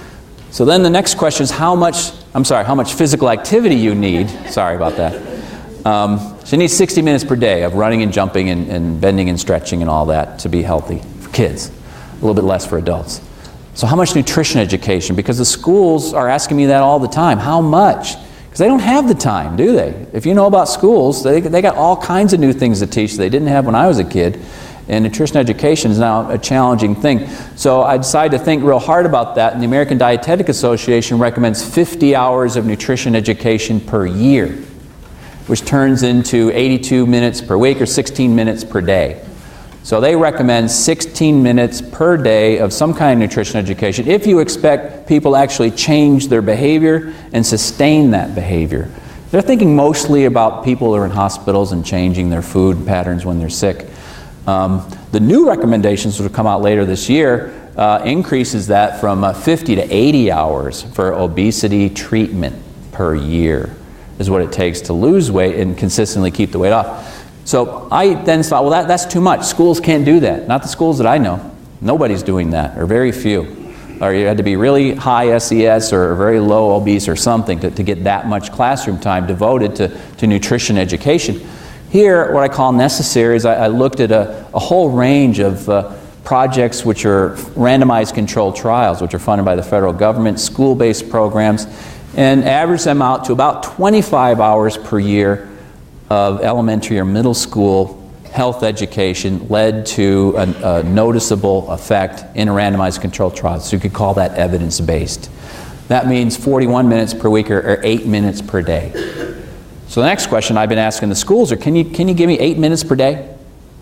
Speaker 3: So then the next question is how much physical activity you need. Sorry about that. So you need 60 minutes per day of running and jumping and bending and stretching and all that to be healthy for kids. A little bit less for adults. So how much nutrition education? Because the schools are asking me that all the time. How much? Because they don't have the time, do they? If you know about schools, they got all kinds of new things to teach they didn't have when I was a kid. And nutrition education is now a challenging thing. So I decided to think real hard about that, and the American Dietetic Association recommends 50 hours of nutrition education per year, which turns into 82 minutes per week or 16 minutes per day. So they recommend 16 minutes per day of some kind of nutrition education if you expect people to actually change their behavior and sustain that behavior. They're thinking mostly about people who are in hospitals and changing their food patterns when they're sick. The new recommendations that will come out later this year increases that from 50 to 80 hours for obesity treatment per year is what it takes to lose weight and consistently keep the weight off. So I then thought, well, that's too much. Schools can't do that. Not the schools that I know. Nobody's doing that, or very few. Or you had to be really high SES or very low obese or something to get that much classroom time devoted to nutrition education. Here, what I call necessary is I looked at a whole range of projects which are randomized controlled trials, which are funded by the federal government, school-based programs, and averaged them out to about 25 hours per year of elementary or middle school health education led to a noticeable effect in a randomized controlled trial. So you could call that evidence-based. That means 41 minutes per week or 8 minutes per day. So the next question I've been asking the schools are, can you give me 8 minutes per day?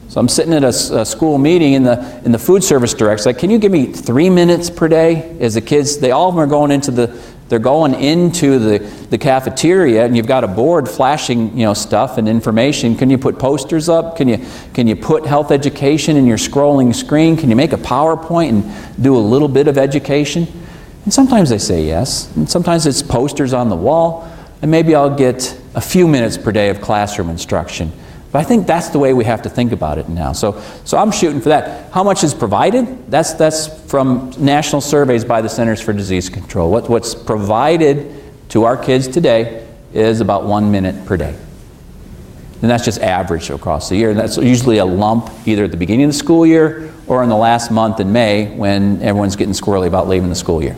Speaker 3: So I'm sitting at a school meeting in the food service director, like, can you give me 3 minutes per day? As the kids, all of them are going into the cafeteria, and you've got a board flashing, stuff and information. Can you put posters up? Can you put health education in your scrolling screen? Can you make a PowerPoint and do a little bit of education? And sometimes they say yes, and sometimes it's posters on the wall, and maybe I'll get a few minutes per day of classroom instruction. But I think that's the way we have to think about it now. So I'm shooting for that. How much is provided? That's from national surveys by the Centers for Disease Control. What's provided to our kids today is about 1 minute per day. And that's just average across the year. And that's usually a lump either at the beginning of the school year or in the last month in May when everyone's getting squirrely about leaving the school year.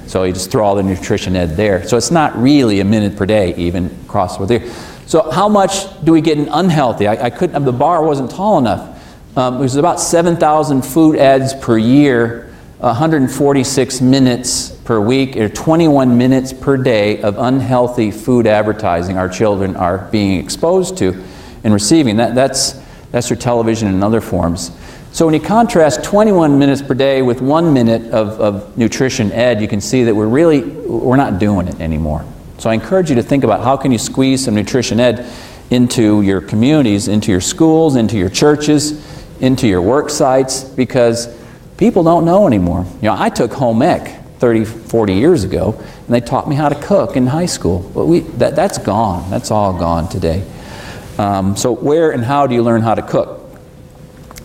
Speaker 3: So you just throw all the nutrition ed there. So it's not really a minute per day even across the year. So how much do we get in unhealthy? I couldn't, the bar wasn't tall enough. It was about 7,000 food ads per year, 146 minutes per week, or 21 minutes per day of unhealthy food advertising our children are being exposed to and receiving. That's through television and other forms. So when you contrast 21 minutes per day with 1 minute of nutrition ed, you can see that we're not doing it anymore. So I encourage you to think about how can you squeeze some nutrition ed into your communities, into your schools, into your churches, into your work sites, because people don't know anymore. I took home ec 30, 40 years ago, and they taught me how to cook in high school. But that's gone. That's all gone today. So where and how do you learn how to cook?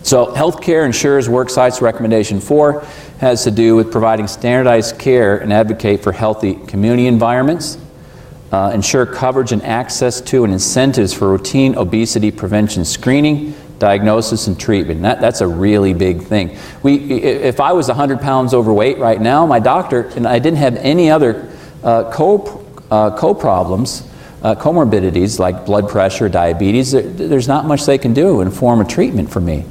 Speaker 3: So healthcare ensures work sites recommendation 4 has to do with providing standardized care and advocate for healthy community environments. Ensure coverage and access to and incentives for routine obesity prevention screening, diagnosis, and treatment. That's a really big thing. If I was 100 pounds overweight right now, my doctor, and I didn't have any other co-problems, comorbidities like blood pressure, diabetes, there's not much they can do in form of treatment for me.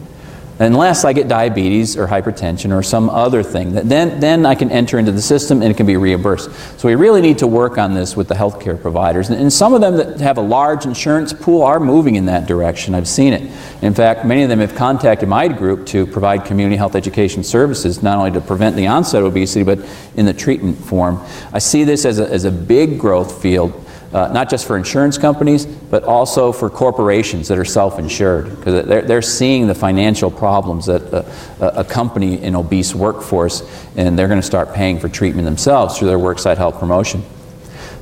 Speaker 3: Unless I get diabetes or hypertension or some other thing, then I can enter into the system and it can be reimbursed. So we really need to work on this with the healthcare providers. And some of them that have a large insurance pool are moving in that direction. I've seen it. In fact, many of them have contacted my group to provide community health education services, not only to prevent the onset of obesity, but in the treatment form. I see this as a big growth field. Not just for insurance companies, but also for corporations that are self-insured, because they're seeing the financial problems that accompany an obese workforce, and they're going to start paying for treatment themselves through their worksite health promotion.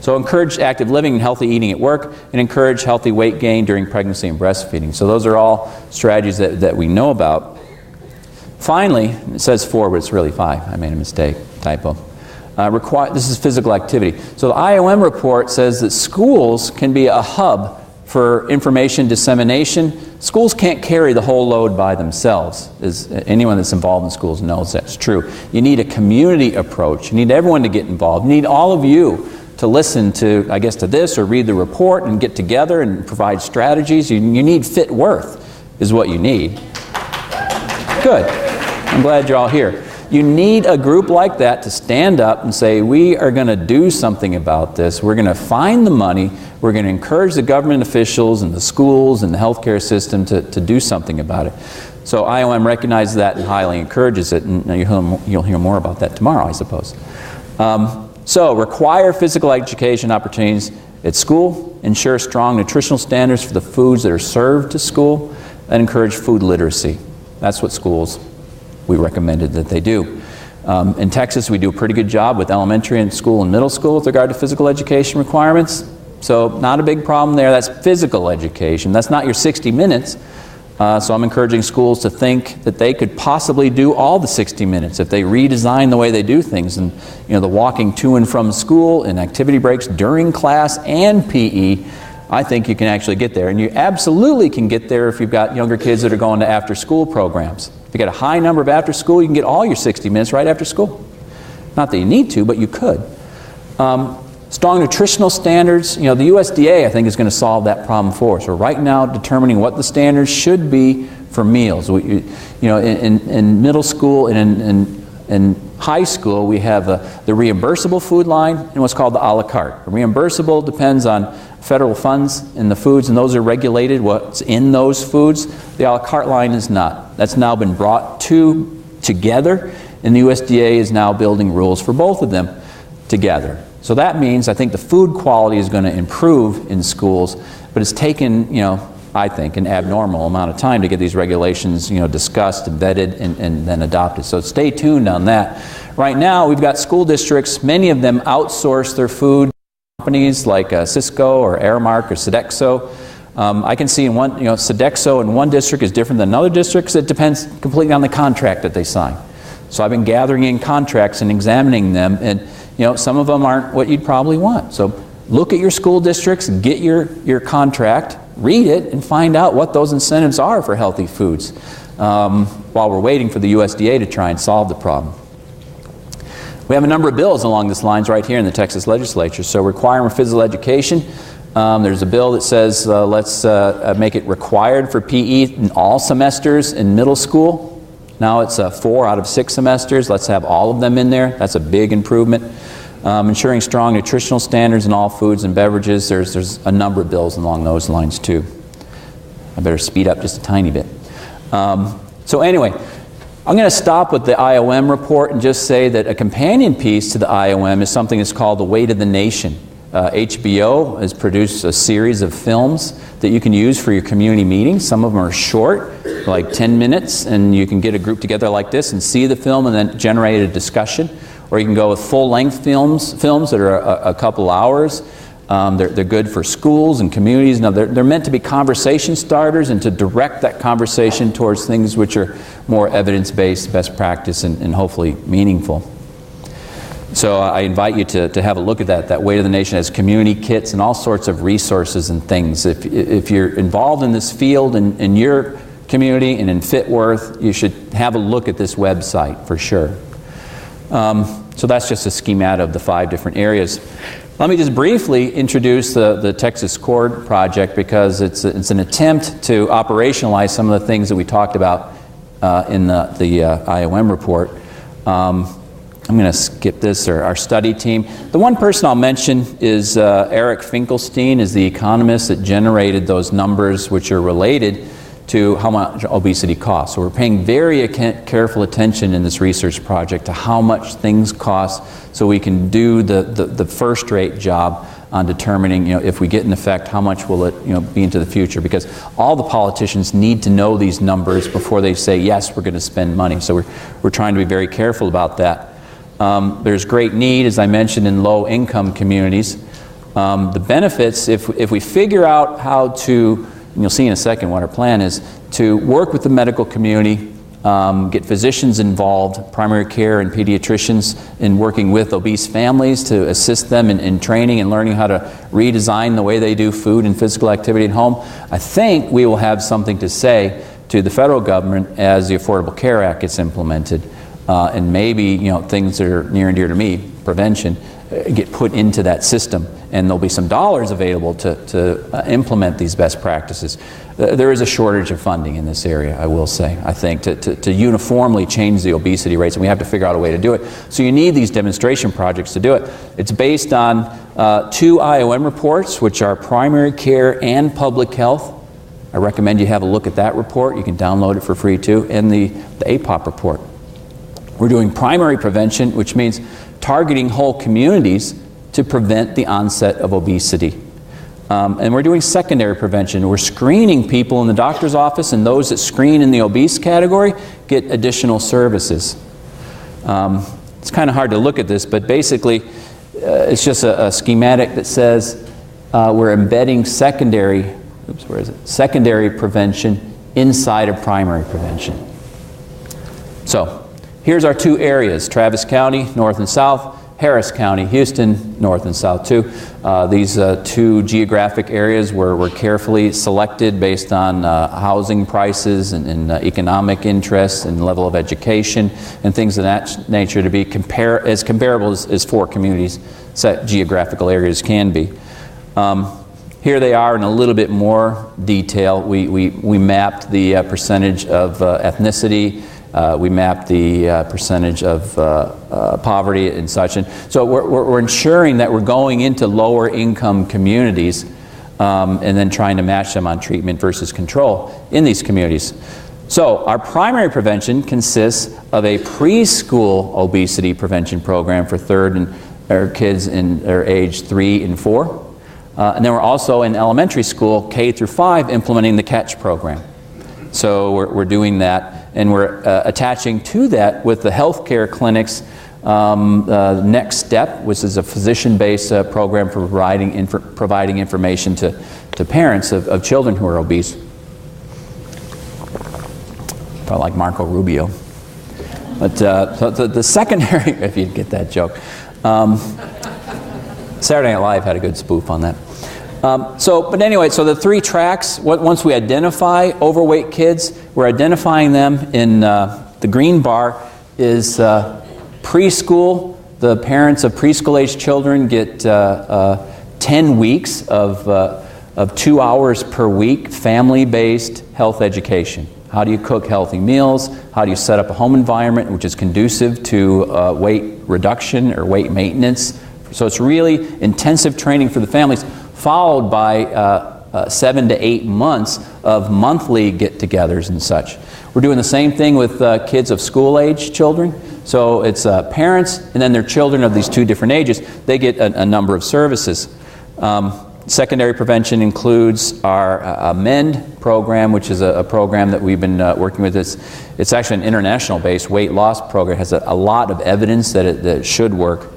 Speaker 3: So encourage active living and healthy eating at work, and encourage healthy weight gain during pregnancy and breastfeeding. So those are all strategies that we know about. Finally, it says 4, but it's really 5. I made a mistake, typo. This is physical activity. So the IOM report says that schools can be a hub for information dissemination. Schools can't carry the whole load by themselves. As anyone that's involved in schools knows that's true. You need a community approach. You need everyone to get involved. You need all of you to listen to, I guess, to this or read the report and get together and provide strategies. You need fit worth is what you need. Good. I'm glad you're all here. You need a group like that to stand up and say, we are going to do something about this. We're going to find the money. We're going to encourage the government officials and the schools and the healthcare system to do something about it. So IOM recognizes that and highly encourages it, and you'll hear more about that tomorrow, I suppose. So require physical education opportunities at school, ensure strong nutritional standards for the foods that are served to school, and encourage food literacy. That's what schools we recommended that they do. In Texas, we do a pretty good job with elementary and school and middle school with regard to physical education requirements. So not a big problem there. That's physical education. That's not your 60 minutes. So I'm encouraging schools to think that they could possibly do all the 60 minutes if they redesign the way they do things. And the walking to and from school and activity breaks during class and PE, I think you can actually get there. And you absolutely can get there if you've got younger kids that are going to after-school programs. If you get a high number of after school, you can get all your 60 minutes right after school. Not that you need to, but you could. Strong nutritional standards. The USDA, I think, is going to solve that problem for us. We're right now determining what the standards should be for meals. In middle school and in high school, we have the reimbursable food line and what's called the a la carte. The reimbursable depends on federal funds in the foods, and those are regulated, what's in those foods. The a la carte line is not. That's now been brought together, and the USDA is now building rules for both of them together. So that means I think the food quality is going to improve in schools, but it's taken, I think, an abnormal amount of time to get these regulations, discussed and vetted and then adopted. So stay tuned on that. Right now, we've got school districts, many of them outsource their food companies like Cisco or Aramark or Sodexo. I can see in one, Sodexo in one district is different than another district because it depends completely on the contract that they sign. So I've been gathering in contracts and examining them, and some of them aren't what you'd probably want. So look at your school districts, get your contract, read it, and find out what those incentives are for healthy foods while we're waiting for the USDA to try and solve the problem. We have a number of bills along these lines right here in the Texas legislature. So requiring physical education. There's a bill that says let's make it required for PE in all semesters in middle school. Now it's 4 out of 6 semesters. Let's have all of them in there. That's a big improvement. Ensuring strong nutritional standards in all foods and beverages. There's a number of bills along those lines too. I better speed up just a tiny bit. So anyway, I'm going to stop with the IOM report and just say that a companion piece to the IOM is something that's called the Weight of the Nation. HBO has produced a series of films that you can use for your community meetings. Some of them are short, like 10 minutes, and you can get a group together like this and see the film and then generate a discussion. Or you can go with full-length films that are a couple hours. They're good for schools and communities. Now, they're meant to be conversation starters and to direct that conversation towards things which are more evidence-based, best practice, and hopefully meaningful. So I invite you to have a look at that. That Weight of the Nation has community kits and all sorts of resources and things. If you're involved in this field in your community and in Fitworth, you should have a look at this website for sure. So that's just a schematic of the 5 different areas. Let me just briefly introduce the Texas Cord Project because it's an attempt to operationalize some of the things that we talked about in the IOM report. I'm going to skip this, or our study team. The one person I'll mention is Eric Finkelstein, is the economist that generated those numbers which are related to how much obesity costs. So we're paying very careful attention in this research project to how much things cost so we can do the first-rate job on determining, if we get an effect, how much will it, be into the future? Because all the politicians need to know these numbers before they say, yes, we're going to spend money. So we're trying to be very careful about that. There's great need, as I mentioned, in low-income communities. The benefits, if we figure out how to, and you'll see in a second what our plan is, to work with the medical community, get physicians involved, primary care and pediatricians, in working with obese families to assist them in training and learning how to redesign the way they do food and physical activity at home. I think we will have something to say to the federal government as the Affordable Care Act gets implemented. And maybe, things that are near and dear to me, prevention, get put into that system, and there'll be some dollars available to implement these best practices. There is a shortage of funding in this area, I will say, I think, to uniformly change the obesity rates, and we have to figure out a way to do it. So you need these demonstration projects to do it. It's based on 2 IOM reports, which are primary care and public health. I recommend you have a look at that report. You can download it for free too, and the APOP report. We're doing primary prevention, which means targeting whole communities to prevent the onset of obesity. And we're doing secondary prevention. We're screening people in the doctor's office, and those that screen in the obese category get additional services. It's kind of hard to look at this, but basically it's just a schematic that says we're embedding secondary prevention inside of primary prevention. So here's our 2 areas: Travis County, north and south; Harris County, Houston, north and south too. These 2 geographic areas were carefully selected based on housing prices and economic interests and level of education and things of that nature to be as comparable as 4 communities, set geographical areas can be. Here they are in a little bit more detail. We mapped the percentage of ethnicity. We mapped the percentage of poverty and such. And so we're ensuring that we're going into lower income communities and then trying to match them on treatment versus control in these communities. So our primary prevention consists of a preschool obesity prevention program for kids in age 3 and 4. And then we're also in elementary school, K through 5, implementing the CATCH program. So we're doing that, and we're attaching to that with the healthcare clinics next step, which is a physician-based program for providing information to parents of children who are obese. Probably like Marco Rubio. But so the secondary, if you get that joke. Saturday Night Live had a good spoof on that. But anyway, so the 3 tracks, once we identify overweight kids, we're identifying them in the green bar is preschool. The parents of preschool-age children get 10 weeks of 2 hours per week family-based health education. How do you cook healthy meals? How do you set up a home environment which is conducive to weight reduction or weight maintenance? So it's really intensive training for the families, followed by 7 to 8 months of monthly get-togethers and such. We're doing the same thing with kids of school-age children. So it's parents and then their children of these 2 different ages. They get a number of services. Secondary prevention includes our AMEND program, which is a program that we've been working with. It's actually an international-based weight loss program. It has a lot of evidence that it should work.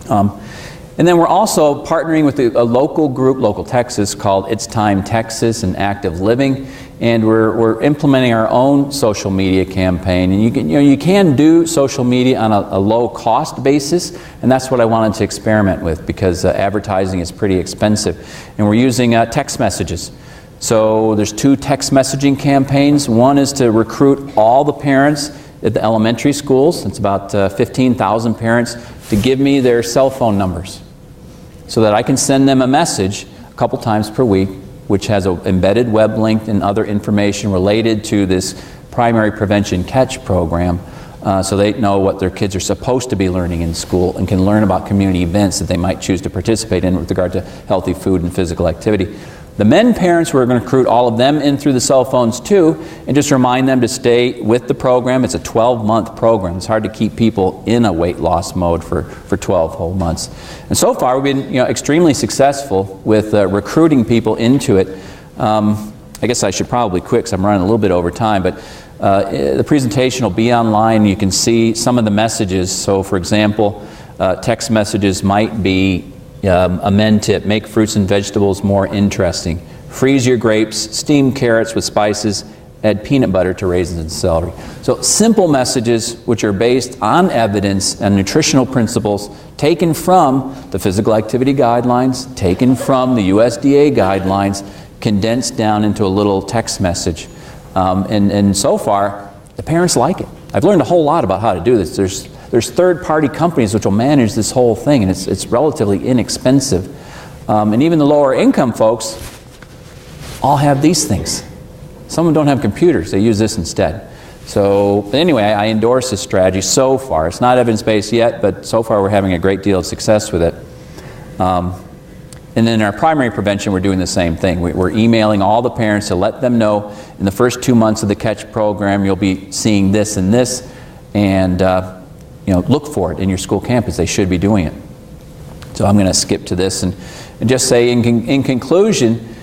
Speaker 3: And then we're also partnering with a local group, Local Texas, called It's Time Texas and Active Living, and we're implementing our own social media campaign. And you can do social media on a low-cost basis, and that's what I wanted to experiment with because advertising is pretty expensive. And we're using text messages. So there's 2 text messaging campaigns. One is to recruit all the parents at the elementary schools. It's about 15,000 parents to give me their cell phone numbers, so that I can send them a message a couple times per week, which has an embedded web link and other information related to this primary prevention CATCH program, so they know what their kids are supposed to be learning in school and can learn about community events that they might choose to participate in with regard to healthy food and physical activity. The men parents, we're going to recruit all of them in through the cell phones too, and just remind them to stay with the program. It's a 12-month program. It's hard to keep people in a weight loss mode for 12 whole months. And so far, we've been extremely successful with recruiting people into it. I guess I should probably quit because I'm running a little bit over time, but the presentation will be online. You can see some of the messages. So, for example, text messages might be AMEND tip: make fruits and vegetables more interesting. Freeze your grapes, steam carrots with spices, add peanut butter to raisins and celery. So simple messages which are based on evidence and nutritional principles taken from the physical activity guidelines, taken from the USDA guidelines, condensed down into a little text message. And so far, the parents like it. I've learned a whole lot about how to do this. There's third-party companies which will manage this whole thing, and it's relatively inexpensive. And even the lower income folks all have these things. Some of them don't have computers. They use this instead. So, but anyway, I endorse this strategy so far. It's not evidence-based yet, but so far we're having a great deal of success with it. And then in our primary prevention, we're doing the same thing. We're emailing all the parents to let them know in the first 2 months of the CATCH program, you'll be seeing this and this, and look for it in your school campus. They should be doing it. So I'm going to skip to this and just say in conclusion,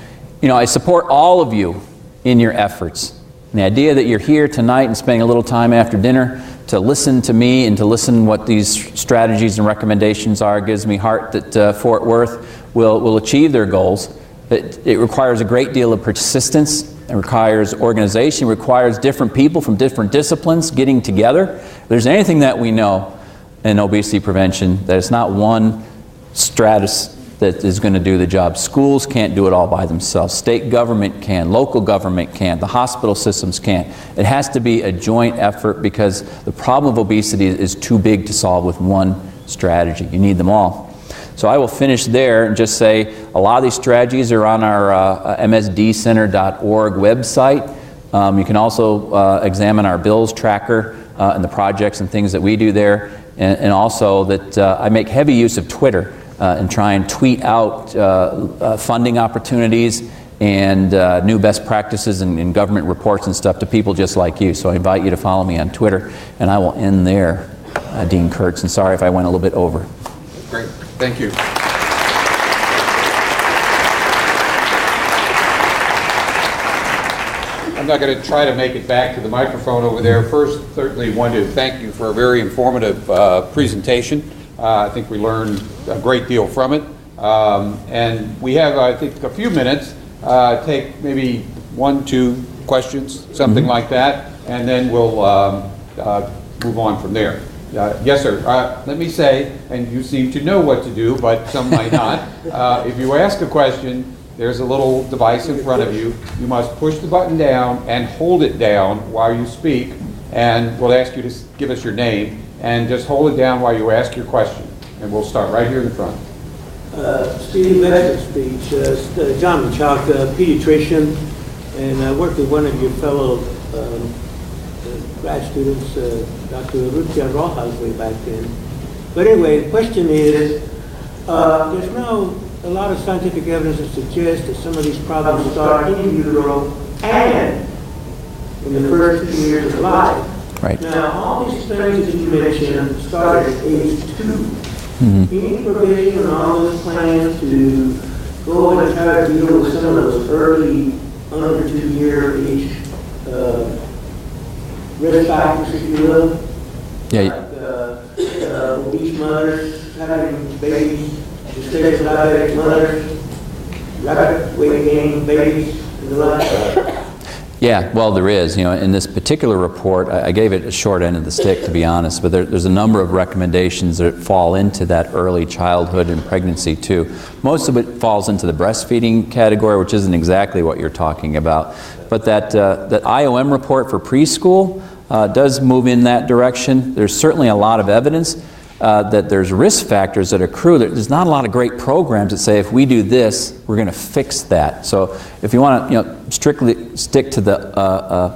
Speaker 3: I support all of you in your efforts. And the idea that you're here tonight and spending a little time after dinner to listen to me and to listen what these strategies and recommendations are gives me heart that Fort Worth will achieve their goals. It requires a great deal of persistence. It requires organization. It requires different people from different disciplines getting together. If there's anything that we know in obesity prevention, that it's not one stratus that is going to do the job. Schools can't do it all by themselves. State government can. Local government can. The hospital systems can't. It has to be a joint effort because the problem of obesity is too big to solve with one strategy. You need them all. So I will finish there and just say a lot of these strategies are on our msdcenter.org website. You can also examine our bills tracker and the projects and things that we do there. And also that I make heavy use of Twitter and try and tweet out funding opportunities and new best practices and government reports and stuff to people just like you. So I invite you to follow me on Twitter. And I will end there, Dean Kurtz. And sorry if I went a little bit over.
Speaker 1: Great. Thank you. I'm not going to try to make it back to the microphone over there. First, certainly wanted to thank you for a very informative presentation. I think we learned a great deal from it. And we have, I think, a few minutes. Take maybe 1, 2 questions, something like that, and then we'll move on from there. Yes, sir. Let me say, and you seem to know what to do, but some might not. If you ask a question, there's a little device in front of you. You must push the button down and hold it down while you speak, and we'll ask you to give us your name, and just hold it down while you ask your question. And we'll start right here in the front.
Speaker 4: Speedy message speech. John Machak, pediatrician, and I worked with one of your fellow grad students, Dr. Rutia Rojas, way back then. But anyway, the question is, there's now a lot of scientific evidence that suggests that some of these problems start in utero and in the first 2 years of life.
Speaker 3: Right.
Speaker 4: Now, all these things that you mentioned start at age 2. Any provision on all those plans to go and try to deal with some of those early under 2-year age risk factors, if you will?
Speaker 3: Yeah.
Speaker 4: Like obese mothers, having babies, disabled diabetic mothers, rapid weight gain babies, and the like.
Speaker 3: Yeah, well, there is. In this particular report, I gave it a short end of the stick, to be honest, but there's a number of recommendations that fall into that early childhood and pregnancy, too. Most of it falls into the breastfeeding category, which isn't exactly what you're talking about. But that IOM report for preschool does move in that direction. There's certainly a lot of evidence that there's risk factors that accrue. There's not a lot of great programs that say if we do this, we're going to fix that. So if you want to strictly stick to the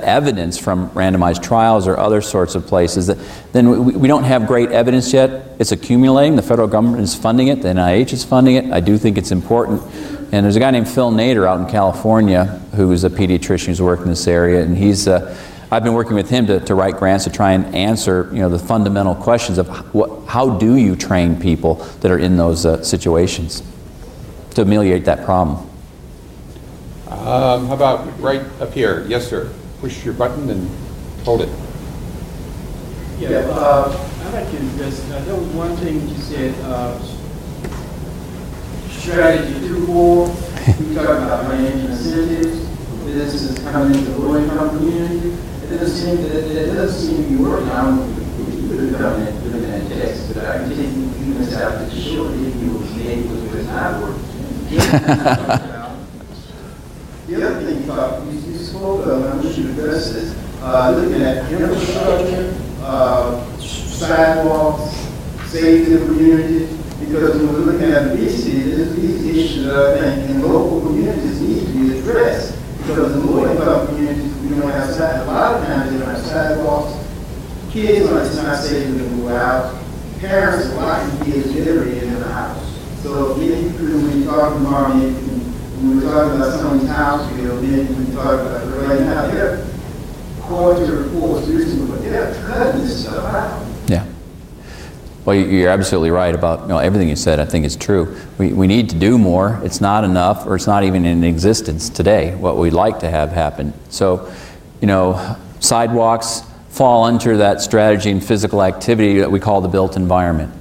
Speaker 3: evidence from randomized trials or other sorts of places, then we don't have great evidence yet. It's accumulating. The federal government is funding it. The NIH is funding it. I do think it's important. And there's a guy named Phil Nader out in California who's a pediatrician who's worked in this area, and I've been working with him to write grants to try and answer the fundamental questions of how do you train people that are in those situations to ameliorate that problem.
Speaker 1: How about right up here? Yes, sir. Push your button and hold it.
Speaker 5: Yeah, I'd like to address, there was one thing you said, strategy 2-4, we talked about financial incentives. businesses coming into the low-income community. That doesn't seem to be working. I don't know if you could have done it living in Texas, but I can take you this out to show that you will be able to do it not working. The other thing you spoke of, and I wish you addressed this, looking at infrastructure, sidewalks, safety of communities, because when we're looking at obesity, these issues that I think in local communities need to be addressed. Because in low-income communities, we don't have sidewalks. A lot of times they don't have sidewalks. Kids are not safe to go out. Parents are locking kids literally in the house. So maybe when we talk tomorrow, when we're talking about some of these house bills, maybe we talk about it right now. They're quality reports recently, but they're cutting this stuff out.
Speaker 3: Yeah. Well, you're absolutely right about everything you said. I think is true. We need to do more. It's not enough, or it's not even in existence today, what we'd like to have happen. So, sidewalks fall under that strategy and physical activity that we call the built environment.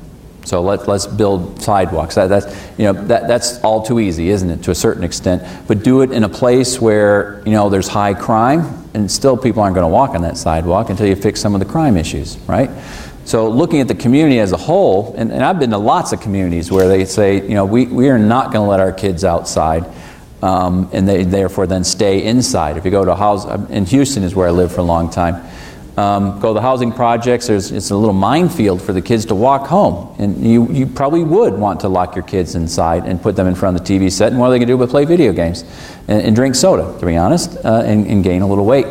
Speaker 3: So let's build sidewalks. That's all too easy, isn't it, to a certain extent? But do it in a place where there's high crime, and still people aren't going to walk on that sidewalk until you fix some of the crime issues, right? So looking at the community as a whole, and I've been to lots of communities where they say, we are not going to let our kids outside, and they therefore then stay inside. If you go to a house, in Houston is where I lived for a long time, go to the housing projects, it's a little minefield for the kids to walk home. And you probably would want to lock your kids inside and put them in front of the TV set, and what are they going to do but play video games and drink soda, to be honest, and gain a little weight.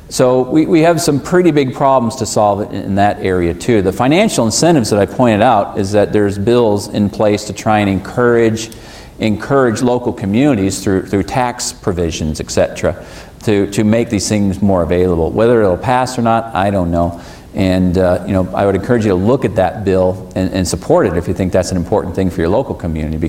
Speaker 3: So we have some pretty big problems to solve in that area too. The financial incentives that I pointed out is that there's bills in place to try and encourage local communities through tax provisions, etc., to make these things more available. Whether it'll pass or not, I don't know. And I would encourage you to look at that bill and support it if you think that's an important thing for your local community.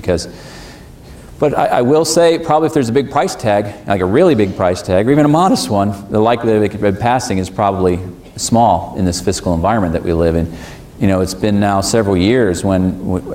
Speaker 3: But I will say, probably if there's a big price tag, like a really big price tag, or even a modest one, the likelihood of it passing is probably small in this fiscal environment that we live in. It's been now several years when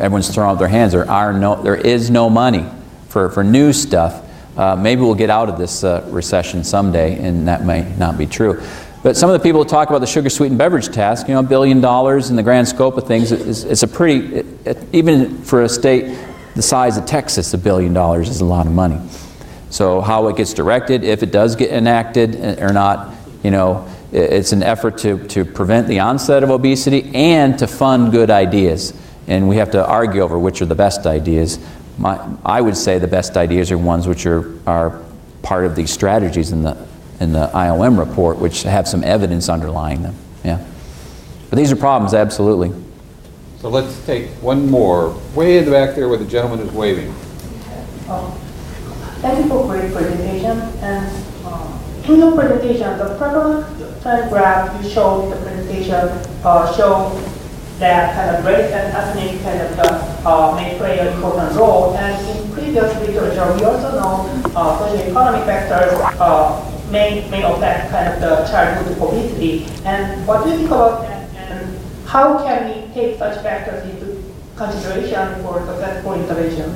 Speaker 3: everyone's throwing up their hands. There is no money for new stuff. Maybe we'll get out of this recession someday, and that may not be true. But some of the people who talk about the sugar-sweetened beverage tax, $1 billion in the grand scope of things, it's a pretty, even for a state the size of Texas, $1 billion is a lot of money. So how it gets directed, if it does get enacted or not, it's an effort to prevent the onset of obesity and to fund good ideas. And we have to argue over which are the best ideas. I would say the best ideas are ones which are part of these strategies in the IOM report, which have some evidence underlying them. Yeah. But these are problems, absolutely.
Speaker 1: So let's take one more. Way in the back there where the gentleman is waving.
Speaker 6: Thank you for great presentation. And in your presentation, the prevalent trend graph you showed in the presentation show that kind of race and ethnic kind of may play an important role. And in previous literature, we also know socioeconomic factors may affect kind of the childhood obesity. And what do you think about that? And how can we take such factors into consideration for successful intervention?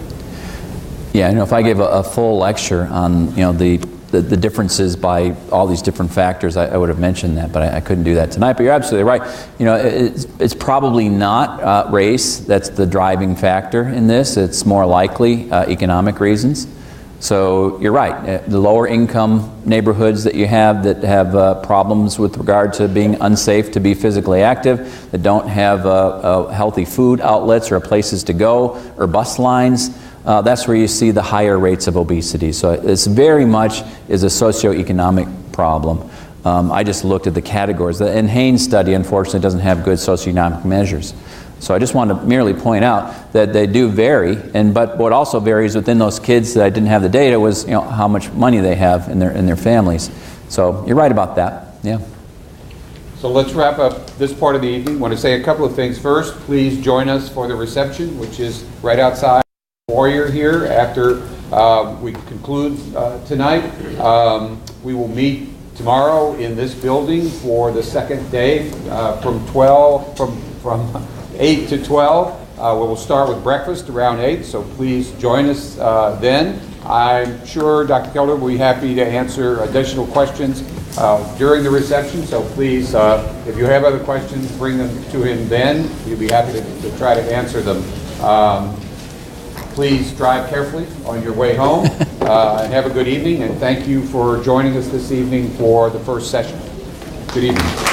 Speaker 3: Yeah, if I gave a full lecture on the differences by all these different factors, I would have mentioned that, but I couldn't do that tonight. But you're absolutely right. It's probably not race that's the driving factor in this. It's more likely economic reasons. So you're right. The lower income neighborhoods that you have that have problems with regard to being unsafe to be physically active, that don't have healthy food outlets or places to go or bus lines, that's where you see the higher rates of obesity. So it's very much is a socioeconomic problem. I just looked at the categories. The Haynes study, unfortunately, doesn't have good socioeconomic measures. So I just want to merely point out that they do vary, but what also varies within those kids that I didn't have the data was how much money they have in their families. So you're right about that. Yeah.
Speaker 1: So let's wrap up this part of the evening. I want to say a couple of things. First, please join us for the reception, which is right outside the foyer here after we conclude tonight. We will meet tomorrow in this building for the second day from 8 to 12, We will start with breakfast around 8, so please join us then. I'm sure Dr. Keller will be happy to answer additional questions during the reception, so please, if you have other questions, bring them to him then. He'll be happy to try to answer them. Please drive carefully on your way home, and have a good evening, and thank you for joining us this evening for the first session. Good evening.